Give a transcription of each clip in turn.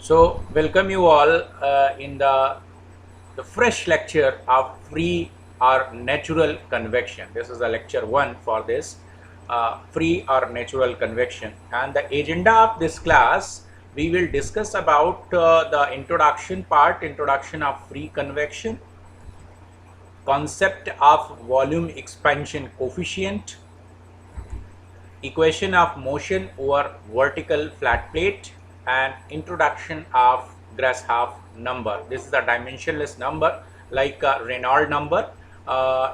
So, welcome you all in the fresh lecture of free or natural convection. This is the lecture 1 for this free or natural convection. And the agenda of this class, we will discuss about the introduction part, introduction of free convection, concept of volume expansion coefficient, equation of motion over vertical flat plate, and introduction of Grashof number. This is a dimensionless number like Reynolds number.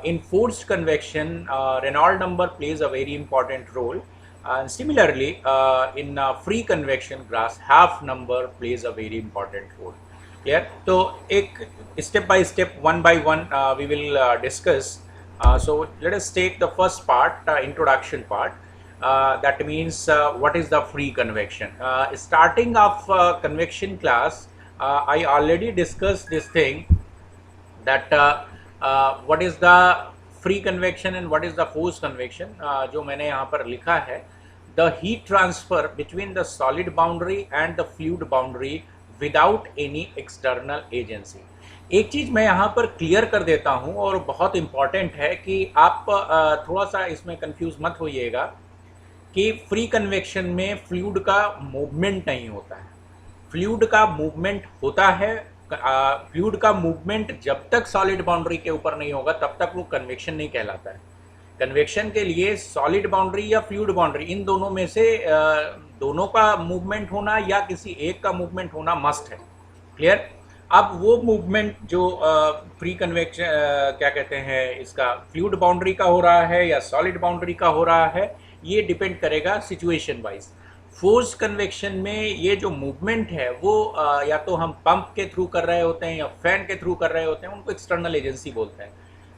In forced convection, Reynolds number plays a very important role, and similarly in free convection, Grashof number plays a very important role. Clear? So एक step by step, one by one we will discuss. So let us take the first part, introduction part. That means what is the free convection. Starting of convection class, I already discussed this thing, that what is the free convection and what is the forced convection. जो मैंने यहाँ पर लिखा है, the heat transfer between the solid boundary and the fluid boundary without any external agency. एक चीज़ मैं यहाँ पर क्लियर कर देता हूँ और बहुत इम्पॉर्टेंट है कि आप थोड़ा सा इसमें कंफ्यूज मत होइएगा कि फ्री कन्वेक्शन में फ्लूइड का मूवमेंट नहीं होता है। फ्लूइड का मूवमेंट होता है। फ्लूइड का मूवमेंट जब तक सॉलिड बाउंड्री के ऊपर नहीं होगा तब तक वो कन्वेक्शन नहीं कहलाता है। कन्वेक्शन के लिए सॉलिड बाउंड्री या फ्लूइड बाउंड्री, इन दोनों में से दोनों का मूवमेंट होना या किसी एक का मूवमेंट होना मस्ट है। क्लियर? अब वो मूवमेंट जो फ्री कन्वेक्शन क्या कहते हैं, इसका फ्लूइड बाउंड्री का हो रहा है या सॉलिड बाउंड्री का हो रहा है, ये डिपेंड करेगा सिचुएशन वाइज। फोर्स कन्वेक्शन में ये जो मूवमेंट है वो या तो हम पंप के थ्रू कर रहे होते हैं या फैन के थ्रू कर रहे होते हैं, उनको एक्सटर्नल एजेंसी बोलते हैं।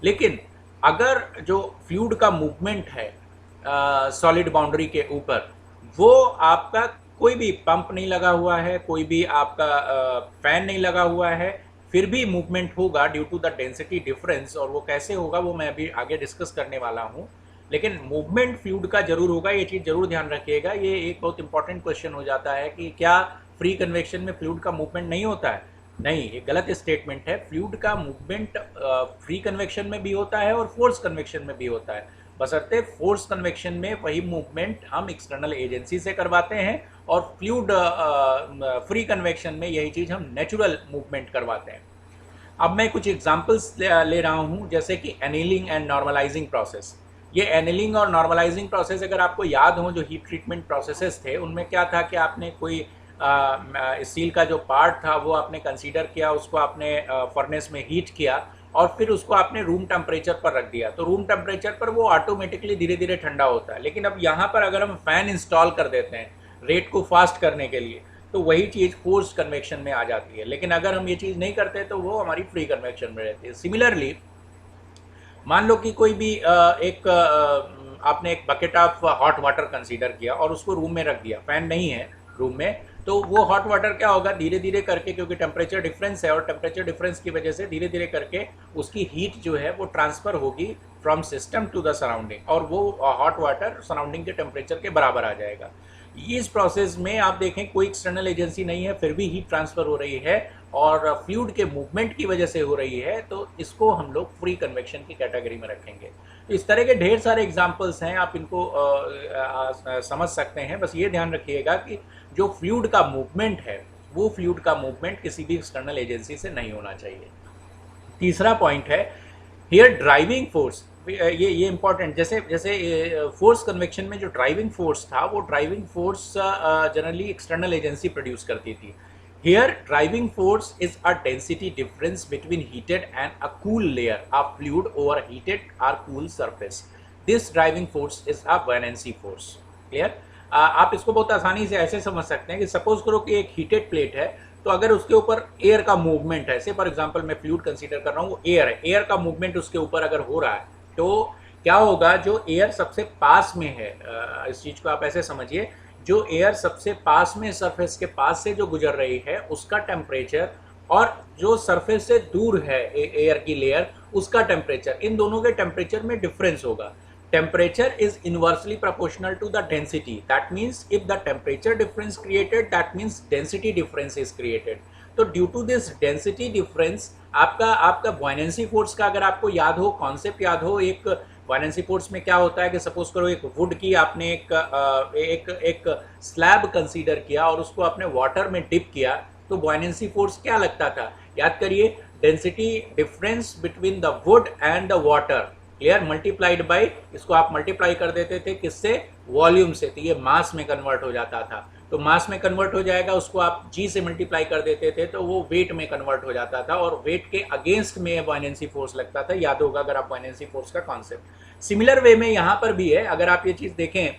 लेकिन अगर जो फ्लूइड का मूवमेंट है सॉलिड बाउंड्री के ऊपर, वो आपका कोई भी पंप नहीं लगा हुआ है, कोई भी आपका फैन नहीं लगा हुआ है, फिर भी मूवमेंट होगा due to the density difference. और वो कैसे होगा वो मैं अभी आगे डिस्कस करने वाला हूँ। लेकिन मूवमेंट फ्लूइड का जरूर होगा, ये चीज़ जरूर ध्यान रखिएगा। ये एक बहुत इंपॉर्टेंट क्वेश्चन हो जाता है कि क्या फ्री कन्वेक्शन में फ्लूइड का मूवमेंट नहीं होता है? नहीं, ये गलत स्टेटमेंट है। फ्लूइड का मूवमेंट फ्री कन्वेक्शन में भी होता है और फोर्स कन्वेक्शन में भी होता है, बशर्ते फोर्स कन्वेक्शन में वही मूवमेंट हम एक्सटर्नल एजेंसी से करवाते हैं और फ्लूइड फ्री कन्वेक्शन में यही चीज़ हम नेचुरल मूवमेंट करवाते हैं। अब मैं कुछ एग्जांपल्स ले रहा हूँ, जैसे कि एनीलिंग एंड नॉर्मलाइजिंग प्रोसेस। ये एनीलिंग और नॉर्मलाइजिंग प्रोसेस अगर आपको याद हो, जो हीट ट्रीटमेंट प्रोसेसेस थे, उनमें क्या था कि आपने कोई स्टील का जो पार्ट था वो आपने कंसीडर किया, उसको आपने फर्नेस में हीट किया और फिर उसको आपने रूम टेम्परेचर पर रख दिया। तो रूम टेम्परेचर पर वो ऑटोमेटिकली धीरे धीरे ठंडा होता है। लेकिन अब यहाँ पर अगर हम फैन इंस्टॉल कर देते हैं रेट को फास्ट करने के लिए, तो वही चीज़ फोर्स्ड कन्वेक्शन में आ जाती है। लेकिन अगर हम ये चीज़ नहीं करते तो वो हमारी फ्री कन्वेक्शन में रहती है। सिमिलरली मान लो कि कोई भी आपने एक bucket of hot water consider किया और उसको रूम में रख दिया, फैन नहीं है रूम में, तो वो हॉट वाटर क्या होगा, धीरे धीरे करके, क्योंकि टेम्परेचर डिफरेंस है और टेम्परेचर डिफरेंस की वजह से धीरे धीरे करके उसकी हीट जो है वो ट्रांसफ़र होगी from system to the surrounding, और वो हॉट वाटर सराउंडिंग के टेम्परेचर के बराबर आ जाएगा। इस प्रोसेस में आप देखें कोई एक्सटर्नल एजेंसी नहीं है, फिर भी हीट ट्रांसफ़र हो रही है और फ्लूइड के मूवमेंट की वजह से हो रही है, तो इसको हम लोग फ्री कन्वेक्शन की कैटेगरी में रखेंगे। तो इस तरह के ढेर सारे एग्जांपल्स हैं, आप इनको समझ सकते हैं। बस ये ध्यान रखिएगा कि जो फ्लूइड का मूवमेंट है वो फ्लूइड का मूवमेंट किसी भी एक्सटर्नल एजेंसी से नहीं होना चाहिए। तीसरा पॉइंट है हियर ड्राइविंग फोर्स। ये इंपॉर्टेंट, जैसे जैसे फोर्स कन्वेक्शन में जो ड्राइविंग फोर्स था, वो driving force generally external agency produce करती थी। Here driving force is a density difference between heated and a cool layer of fluid over heated or cool surface. This driving force is a buoyancy force. Clear? आप इसको बहुत आसानी से ऐसे समझ सकते हैं कि सपोज करो कि एक हीटेड प्लेट है, तो अगर उसके ऊपर एयर का मूवमेंट है, से फॉर एग्जांपल मैं फ्लूइड कंसीडर कर रहा हूँ, वो एयर है, एयर का मूवमेंट उसके ऊपर अगर हो रहा है, तो क्या होगा, जो एयर सबसे पास में है, इस चीज़ को आप ऐसे समझिए, जो एयर सबसे पास में सरफेस के पास से जो गुजर रही है उसका टेम्परेचर, और जो सरफेस से दूर है एयर की लेयर उसका टेम्परेचर, इन दोनों के टेम्परेचर में डिफरेंस होगा। temperature is inversely proportional to the density. That means if the temperature difference created, that means density difference is created. तो due to this density difference आपका बुओयनेंसी फोर्स का अगर आपको याद हो, कॉन्सेप्ट याद हो, एक बुओयनेंसी फोर्स में क्या होता है कि सपोज करो एक वुड की आपने एक स्लैब कंसीडर किया और उसको आपने वाटर में डिप किया, तो बुओयनेंसी फोर्स क्या लगता था, याद करिए, density difference between the wood and the water, clear, multiplied by, इसको आप मल्टीप्लाई कर देते थे किससे, वॉल्यूम से, तो ये मास में कन्वर्ट हो जाता था। तो मास में कन्वर्ट हो जाएगा, उसको आप जी से मल्टीप्लाई कर देते थे तो वो वेट में कन्वर्ट हो जाता था और वेट के अगेंस्ट में बुओयनेंसी फोर्स लगता था। याद होगा अगर आप बुओयनेंसी फोर्स का कॉन्सेप्ट। सिमिलर वे में यहाँ पर भी है, अगर आप ये चीज़ देखें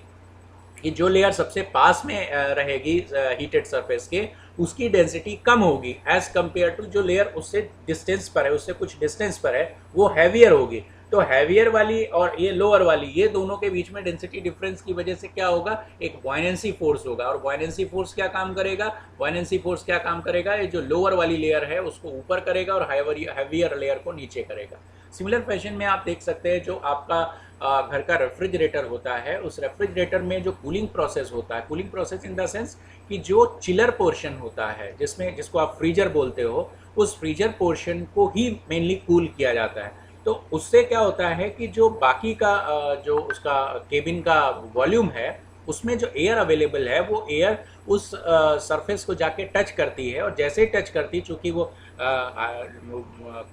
कि जो लेयर सबसे पास में रहेगी हीटेड सरफेस के, उसकी डेंसिटी कम होगी एज कंपेयर टू जो लेयर उससे डिस्टेंस पर है, उससे कुछ डिस्टेंस पर है, वो हैवियर होगी। तो हैवियर वाली और ये लोअर वाली, ये दोनों के बीच में डेंसिटी डिफरेंस की वजह से क्या होगा, एक बुओयनेंसी फोर्स होगा। और बुओयनेंसी फोर्स क्या काम करेगा, बुओयनेंसी फोर्स क्या काम करेगा, ये जो लोअर वाली लेयर है उसको ऊपर करेगा और हैवियर लेयर को नीचे करेगा। सिमिलर फैशन में आप देख सकते हैं जो आपका घर का रेफ्रिजरेटर होता है, उस रेफ्रिजरेटर में जो कूलिंग प्रोसेस होता है, cooling process in the sense कि जो चिलर पोर्शन होता है, जिसको आप फ्रीजर बोलते हो, उस फ्रीजर पोर्शन को ही मेनली कूल किया जाता है। तो उससे क्या होता है कि जो बाकी का जो उसका केबिन का वॉल्यूम है, उसमें जो एयर अवेलेबल है वो एयर उस सरफेस को जाके टच करती है, और जैसे ही टच करती, चूंकि वो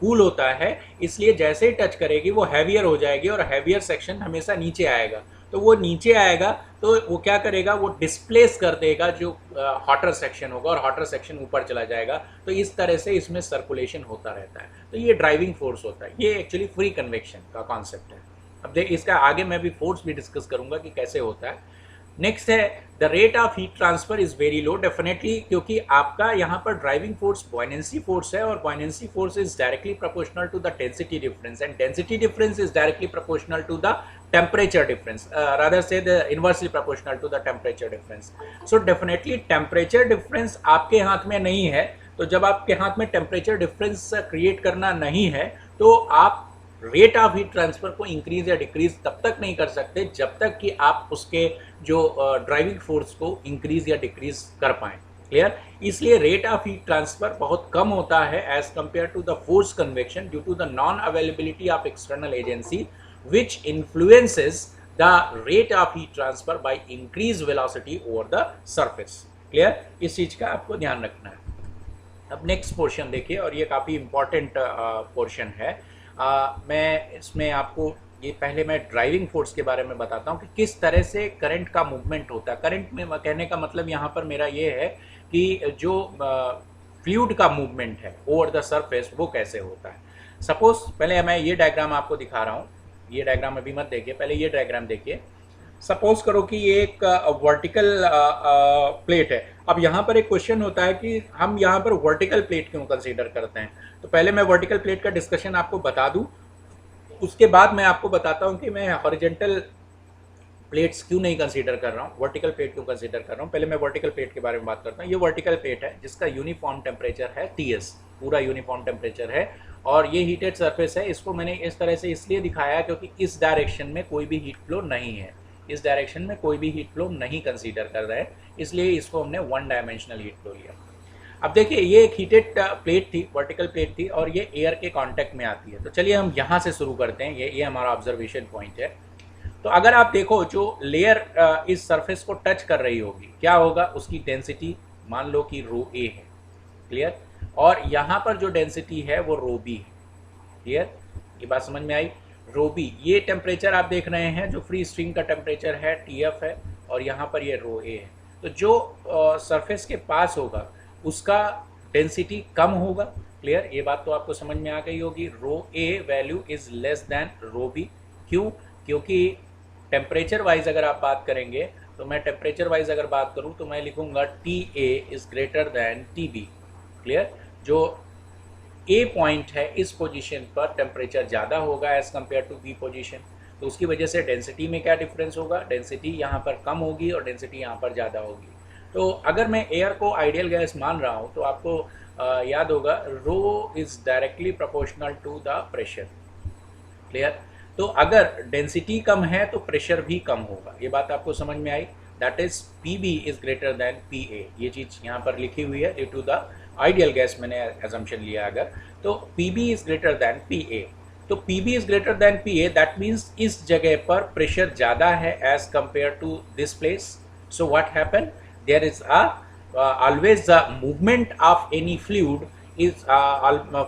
कूल होता है, इसलिए जैसे ही टच करेगी वो हैवियर हो जाएगी और हैवियर सेक्शन हमेशा नीचे आएगा। तो वो नीचे आएगा तो वो क्या करेगा, वो डिस्प्लेस कर देगा जो हॉटर सेक्शन होगा और हॉटर सेक्शन ऊपर चला जाएगा। तो इस तरह से इसमें सर्कुलेशन होता रहता है। तो ये ड्राइविंग फोर्स होता है। ये एक्चुअली फ्री कन्वेक्शन का कॉन्सेप्ट है। अब देख, इसका आगे मैं भी फोर्स भी डिस्कस करूंगा कि कैसे होता है। नेक्स्ट है the rate of heat transfer is very low, definitely, क्योंकि आपका यहाँ पर ड्राइविंग फोर्स बुओयनेंसी फोर्स है और buoyancy force is directly proportional to the density difference and density difference is directly proportional to the temperature difference, rather say the inversely proportional to the temperature difference. So definitely temperature difference आपके हाथ में नहीं है। तो जब आपके हाथ में temperature difference क्रिएट करना नहीं है तो आप रेट ऑफ हीट ट्रांसफर को इंक्रीज या डिक्रीज तब तक नहीं कर सकते जब तक कि आप उसके जो ड्राइविंग फोर्स को इंक्रीज या डिक्रीज कर पाएं। क्लियर? इसलिए रेट ऑफ हीट ट्रांसफर बहुत कम होता है as compare to the force convection due to the non availability of external agency which influences the rate of heat transfer by increased velocity over the surface. Clear? इस चीज का आपको ध्यान रखना है। अब नेक्स्ट पोर्शन देखिए, और ये काफ़ी इंपॉर्टेंट पोर्शन है। मैं इसमें आपको ये पहले मैं ड्राइविंग फोर्स के बारे में बताता हूँ कि किस तरह से करंट का मूवमेंट होता है। करंट में कहने का मतलब यहाँ पर मेरा ये है कि जो फ्लूइड का मूवमेंट है ओवर द सरफेस वो कैसे होता है। सपोज पहले मैं ये डायग्राम आपको दिखा रहा हूँ, ये डायग्राम अभी मत देखिए, पहले ये डायग्राम देखिए। सपोज करो कि ये एक वर्टिकल प्लेट है। अब यहाँ पर एक क्वेश्चन होता है कि हम यहाँ पर वर्टिकल प्लेट क्यों कंसीडर करते हैं। तो पहले मैं वर्टिकल प्लेट का डिस्कशन आपको बता दूं, उसके बाद मैं आपको बताता हूँ कि मैं हॉरिजॉन्टल प्लेट्स क्यों नहीं कंसीडर कर रहा हूँ, वर्टिकल प्लेट क्यों कंसीडर कर रहा हूँ। पहले मैं वर्टिकल प्लेट के बारे में बात करता हूँ। ये वर्टिकल प्लेट है जिसका यूनिफॉर्म टेम्परेचर है Ts, पूरा यूनिफॉर्म टेम्परेचर है, और ये हीटेड सरफेस है। इसको मैंने इस तरह से इसलिए दिखाया क्योंकि इस डायरेक्शन में कोई भी हीट फ्लो नहीं है, इस डायरेक्शन में कोई भी हीट फ्लो नहीं कंसीडर कर रहा है, इसलिए इसको हमने वन डायमेंशनल हीट फ्लो लिया। अब देखिए, ये एक हीटेड प्लेट थी, वर्टिकल प्लेट थी, और ये एयर के कांटेक्ट में आती है। तो चलिए हम यहाँ से शुरू करते हैं, ये हमारा ऑब्जर्वेशन पॉइंट है। तो अगर आप देखो जो लेयर इस सरफेस को टच कर रही होगी, क्या होगा, उसकी डेंसिटी मान लो कि रो ए है। क्लियर? और यहाँ पर जो डेंसिटी है वो रो बी है। क्लियर? ये बात समझ में आई? रो बी, ये टेम्परेचर आप देख रहे हैं जो फ्री स्ट्रिंग का टेम्परेचर है TF है, और यहाँ पर ये रो ए है। तो जो सरफेस के पास होगा उसका डेंसिटी कम होगा। क्लियर? ये बात तो आपको समझ में आ गई होगी। Rho A value is less than rho B. क्यों? क्योंकि टेम्परेचर वाइज अगर आप बात करेंगे तो मैं टेम्परेचर वाइज अगर बात करूं तो मैं लिखूंगा TA is greater than TB। Clear? जो A पॉइंट है इस पोजीशन पर टेम्परेचर ज़्यादा होगा as compare to B position, तो उसकी वजह से डेंसिटी में क्या डिफरेंस होगा, डेंसिटी यहाँ पर कम होगी और डेंसिटी यहाँ पर ज़्यादा होगी। तो अगर मैं एयर को आइडियल गैस मान रहा हूँ तो आपको याद होगा rho is directly proportional to the pressure. Clear? तो अगर डेंसिटी कम है तो प्रेशर भी कम होगा। ये बात आपको समझ में आई? That is PB is greater than PA। ये चीज़ यहाँ पर लिखी हुई है due to the ideal gas मैंने एजम्पशन लिया अगर, तो PB is greater than PA। तो PB is greater than PA, that means इस जगह पर प्रेशर ज़्यादा है as compare to this place. So what happen, there is always the movement of any fluid is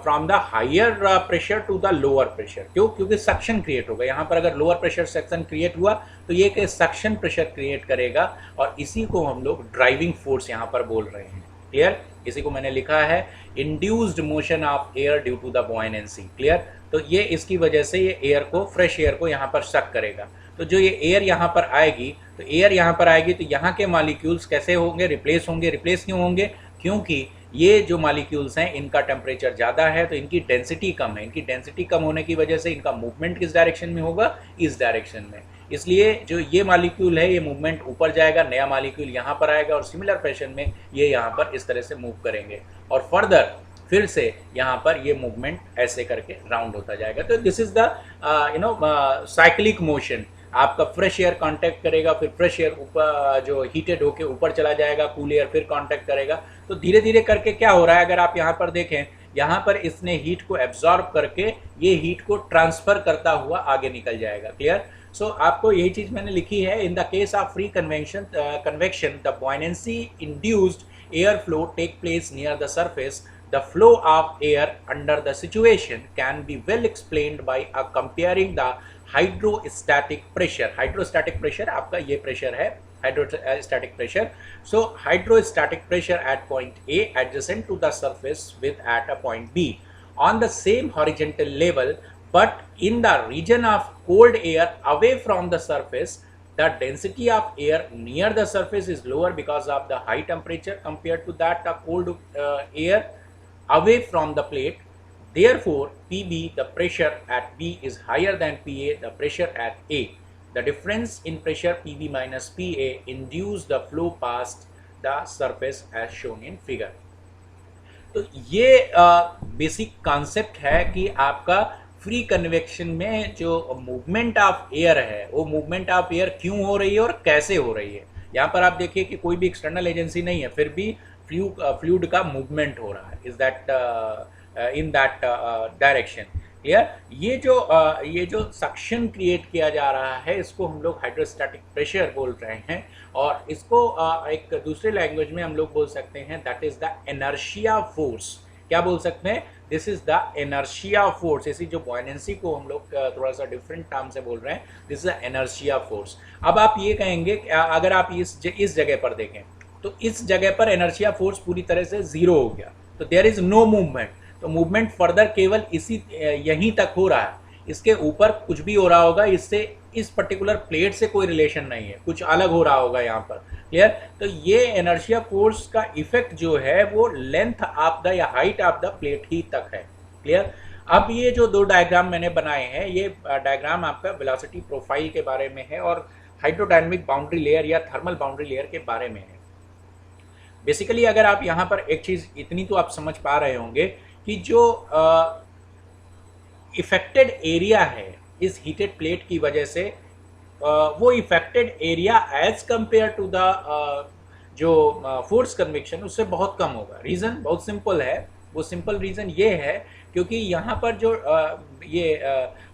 from the higher pressure to the lower pressure। क्योंकि suction create होगा यहाँ पर। अगर लोअर प्रेशर सक्शन क्रिएट हुआ तो ये एक suction pressure create करेगा, और इसी को हम लोग ड्राइविंग फोर्स यहाँ पर बोल रहे हैं। क्लियर? इसी को मैंने लिखा है induced motion of air due to the buoyancy. Clear? तो ये इसकी वजह से ये एयर को, फ्रेश एयर को यहाँ पर सक करेगा। तो जो ये एयर यहाँ पर आएगी, तो एयर यहाँ पर आएगी तो यहाँ के मॉलिक्यूल्स कैसे होंगे? रिप्लेस होंगे। रिप्लेस क्यों होंगे? क्योंकि ये जो मॉलिक्यूल्स हैं इनका टेम्परेचर ज़्यादा है, तो इनकी डेंसिटी कम है। इनकी डेंसिटी कम होने की वजह से इनका मूवमेंट किस डायरेक्शन में होगा? इस डायरेक्शन में। इसलिए जो ये मॉलिक्यूल है ये मूवमेंट ऊपर जाएगा, नया मॉलिक्यूल यहाँ पर आएगा, और सिमिलर फैशन में ये यहाँ पर इस तरह से मूव करेंगे, और फर्दर फिर से यहाँ पर ये मूवमेंट ऐसे करके राउंड होता जाएगा। तो this is the cyclic motion. आपका फ्रेश एयर कांटेक्ट करेगा, फिर फ्रेश एयर ऊपर जो हीटेड होके ऊपर चला जाएगा, कूल एयर फिर कांटेक्ट करेगा। तो धीरे धीरे करके क्या हो रहा है, अगर आप यहाँ पर देखें, यहाँ पर इसने हीट को एब्जॉर्ब करके ये हीट को ट्रांसफर करता हुआ आगे निकल जाएगा। क्लियर? सो आपको यही चीज मैंने लिखी है। In the case of free convection the buoyancy induced air flow take place near the surface. The flow of air under the situation can be well explained by comparing the hydrostatic pressure। Hydrostatic pressure आपका ये pressure है, hydrostatic pressure। So hydrostatic pressure at point A adjacent to the surface with at a point B on the same horizontal level, but in the region of cold air away from the surface, the density of air near the surface is lower because of the high temperature compared to that cold air away from the plate। Therefore PB, the pressure at B is higher than PA, the pressure at A। The difference in pressure PB minus PA induce the flow past the surface as shown in figure। तो ये basic concept है कि आपका free convection में जो movement of air है वो movement of air क्यों हो रही है और कैसे हो रही है। यहाँ पर आप देखिए कि कोई भी एक्सटर्नल एजेंसी नहीं है, फिर भी फ्लूइड का मूवमेंट हो रहा है is that in that direction. Clear? ये जो सक्शन क्रिएट किया जा रहा है इसको हम लोग हाइड्रोस्टैटिक प्रेशर बोल रहे हैं, और इसको एक दूसरे लैंग्वेज में हम लोग बोल सकते हैं that is the inertia force. क्या बोल सकते हैं? This is the inertia force. इसी जो बुओयनेंसी को हम लोग थोड़ा सा डिफरेंट टर्म से बोल रहे हैं, this is the inertia force. अब आप ये कहेंगे कि अगर आप इस जगह पर देखें तो इस जगह पर इनर्शिया फोर्स पूरी तरह से जीरो हो गया, तो देयर इज नो मूवमेंट। तो मूवमेंट फर्दर केवल यहीं तक हो रहा है, इसके ऊपर कुछ भी हो रहा होगा, इससे इस पर्टिकुलर प्लेट से कोई रिलेशन नहीं है, कुछ अलग हो रहा होगा यहाँ पर। क्लियर? तो ये इनर्शिया फोर्स का इफेक्ट जो है वो लेंथ ऑफ द या हाइट ऑफ द प्लेट ही तक है। क्लियर? अब ये जो दो डायग्राम मैंने बनाए हैं, ये डायग्राम आपका वेलोसिटी प्रोफाइल के बारे में है और हाइड्रोडायनेमिक बाउंड्री लेयर या थर्मल बाउंड्री लेयर के बारे में है। बेसिकली अगर आप यहाँ पर एक चीज़ इतनी तो आप समझ पा रहे होंगे कि जो इफेक्टेड एरिया है इस हीटेड प्लेट की वजह से, वो affected area as compare to the जो फोर्स कन्वेक्शन उससे बहुत कम होगा। रीज़न बहुत सिंपल है। वो सिंपल रीज़न ये है क्योंकि यहाँ पर जो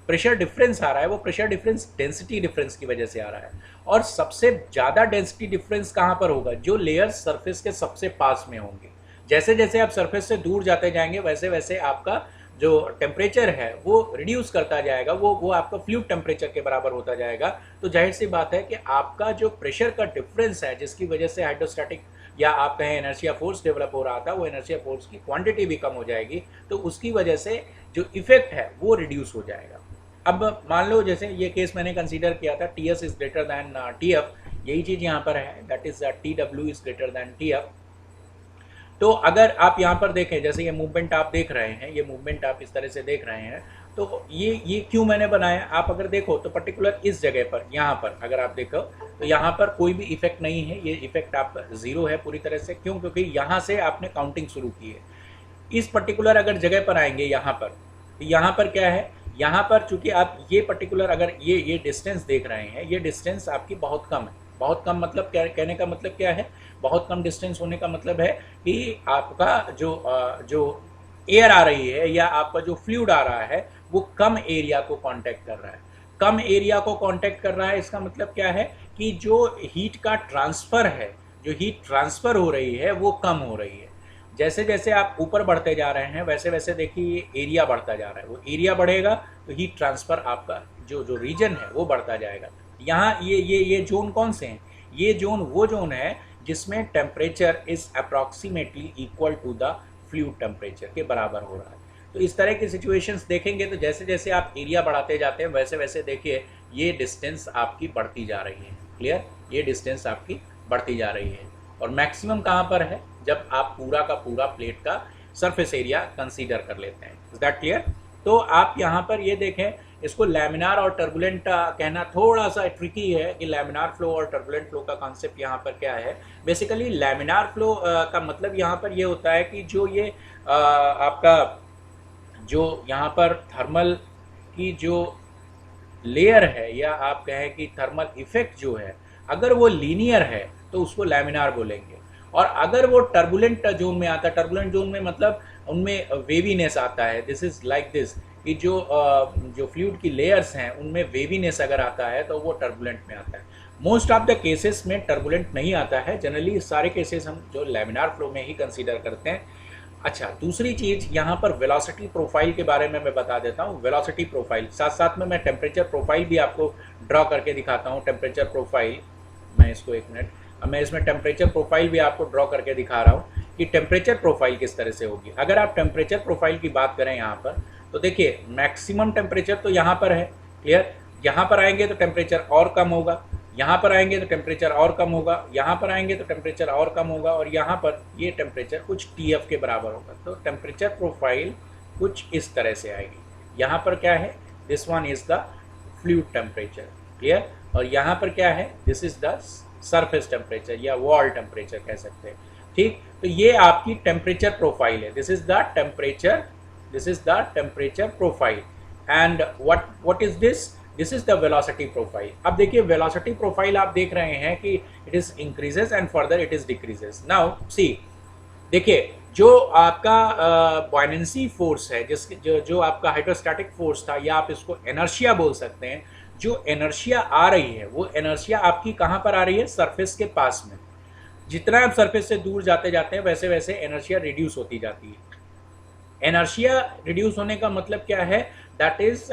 प्रेशर डिफरेंस आ रहा है वो प्रेशर डिफरेंस डेंसिटी डिफरेंस की वजह से आ रहा है, और सबसे ज़्यादा डेंसिटी डिफरेंस कहाँ पर होगा? जो लेयर्स सरफेस के सबसे पास में होंगे। जैसे जैसे आप सरफेस से दूर जाते जाएंगे वैसे वैसे आपका जो टेम्परेचर है वो रिड्यूस करता जाएगा, वो आपका फ्लूइड टेम्परेचर के बराबर होता जाएगा। तो जाहिर सी बात है कि आपका जो प्रेशर का डिफरेंस है जिसकी वजह से हाइड्रोस्टैटिक या आप कहें इनर्शिया फोर्स डेवलप हो रहा था, वो इनर्शिया फोर्स की क्वांटिटी भी कम हो जाएगी, तो उसकी वजह से जो इफेक्ट है वो रिड्यूस हो जाएगा। अब मान लो जैसे ये केस मैंने कंसीडर किया था TS is greater than TF, यही चीज़ यहाँ पर है, that is TW is greater than TF। तो अगर आप यहाँ पर देखें, जैसे ये मूवमेंट आप देख रहे हैं, ये मूवमेंट आप इस तरह से देख रहे हैं, तो ये क्यों मैंने बनाया? आप अगर देखो तो पर्टिकुलर इस जगह पर, यहाँ पर अगर आप देखो तो यहाँ पर कोई भी इफेक्ट नहीं है, ये इफेक्ट आपका जीरो है पूरी तरह से। क्यों? क्योंकि यहाँ से आपने काउंटिंग शुरू की है। इस पर्टिकुलर अगर जगह पर आएंगे यहाँ पर, तो यहाँ पर क्या है? यहाँ पर चूंकि आप ये पर्टिकुलर अगर ये डिस्टेंस देख रहे हैं, ये डिस्टेंस आपकी बहुत कम है। बहुत कम मतलब क्या, कहने का मतलब क्या है, बहुत कम डिस्टेंस होने का मतलब है कि आपका जो एयर आ रही है या आपका जो फ्लूइड आ रहा है वो कम एरिया को कांटेक्ट कर रहा है। कम एरिया को कांटेक्ट कर रहा है इसका मतलब क्या है कि जो हीट का ट्रांसफ़र है, जो हीट ट्रांसफ़र हो रही है वो कम हो रही है। जैसे जैसे आप ऊपर बढ़ते जा रहे हैं वैसे वैसे देखिए ये एरिया बढ़ता जा रहा है। वो एरिया बढ़ेगा तो हीट ट्रांसफ़र आपका जो जो रीजन है वो बढ़ता जाएगा। यहाँ ये जोन कौन से हैं? ये जोन वो जोन है जिसमें temperature is approximately equal to the fluid temperature के बराबर हो रहा है। तो इस तरह की सिचुएशंस देखेंगे तो जैसे जैसे आप एरिया बढ़ाते जाते हैं वैसे वैसे देखिए ये डिस्टेंस आपकी बढ़ती जा रही है। क्लियर? ये डिस्टेंस आपकी बढ़ती जा रही है। और मैक्सिमम कहाँ पर है? जब आप पूरा का पूरा प्लेट का सरफेस एरिया कंसीडर कर लेते हैं। Is that clear? तो आप यहाँ पर ये देखें, इसको लैमिनार और टर्बुलेंट कहना थोड़ा सा ट्रिकी है कि लैमिनार फ्लो और टर्बुलेंट फ्लो का कॉन्सेप्ट यहाँ पर क्या है। बेसिकली लैमिनार फ्लो का मतलब यहाँ पर ये होता है कि जो ये आपका जो यहाँ पर थर्मल की जो लेयर है या आप कहें कि थर्मल इफेक्ट जो है, अगर वो लीनियर है तो उसको लैमिनार बोलेंगे। और अगर वो टर्बुलेंट जोन में आता है, टर्बुलेंट जोन में मतलब उनमें वेवीनेस आता है, दिस इज लाइक दिस कि जो फ्लूइड की लेयर्स हैं उनमें वेवीनेस अगर आता है तो वो टर्बुलेंट में आता है। मोस्ट ऑफ द केसेस में टर्बुलेंट नहीं आता है। जनरली सारे केसेस हम जो लैमिनार फ्लो में ही कंसीडर करते हैं। अच्छा, दूसरी चीज़ यहाँ पर वेलोसिटी प्रोफाइल के बारे में मैं बता देता हूँ। वेलोसिटी प्रोफाइल साथ साथ में मैं टेम्परेचर प्रोफाइल भी आपको ड्रॉ करके दिखाता हूँ। टेम्परेचर प्रोफाइल, मैं इसको एक मिनट, अब मैं इसमें टेम्परेचर प्रोफाइल भी आपको ड्रॉ करके दिखा रहा हूँ कि टेम्परेचर प्रोफाइल किस तरह से होगी। अगर आप टेम्परेचर प्रोफाइल की बात करें यहाँ पर तो देखिए मैक्सिमम टेम्परेचर तो यहाँ पर है। क्लियर? यहाँ पर आएंगे तो टेम्परेचर और कम होगा, यहाँ पर आएंगे तो टेम्परेचर और कम होगा, यहाँ पर आएंगे तो टेम्परेचर और कम होगा, और यहाँ पर ये टेम्परेचर कुछ TF के बराबर होगा। तो टेम्परेचर प्रोफाइल कुछ इस तरह से आएगी। यहाँ पर क्या है? This one is the fluid temperature. Clear? और यहाँ पर क्या है? This is the surface temperature या वॉल टेम्परेचर कह सकते हैं। ठीक? तो ये आपकी टेम्परेचर प्रोफाइल है। This is the temperature, this is the temperature profile. And what is this? This is the velocity profile. अब देखिए वेलोसिटी प्रोफाइल आप देख रहे हैं कि it is increases and further it is decreases. Now see, देखिए जो आपका बॉयनेंसी फोर्स है, जो आपका हाइड्रोस्टैटिक फोर्स था या आप इसको एनर्शिया बोल सकते हैं, जो एनर्शिया आ रही है वो एनर्शिया आपकी कहाँ पर आ रही है? सरफेस के पास में। जितना आप सरफेस से दूर जाते जाते हैं वैसे वैसे एनर्शिया रिड्यूस होती जाती है। एनर्शिया रिड्यूस होने का मतलब क्या है? दैट इज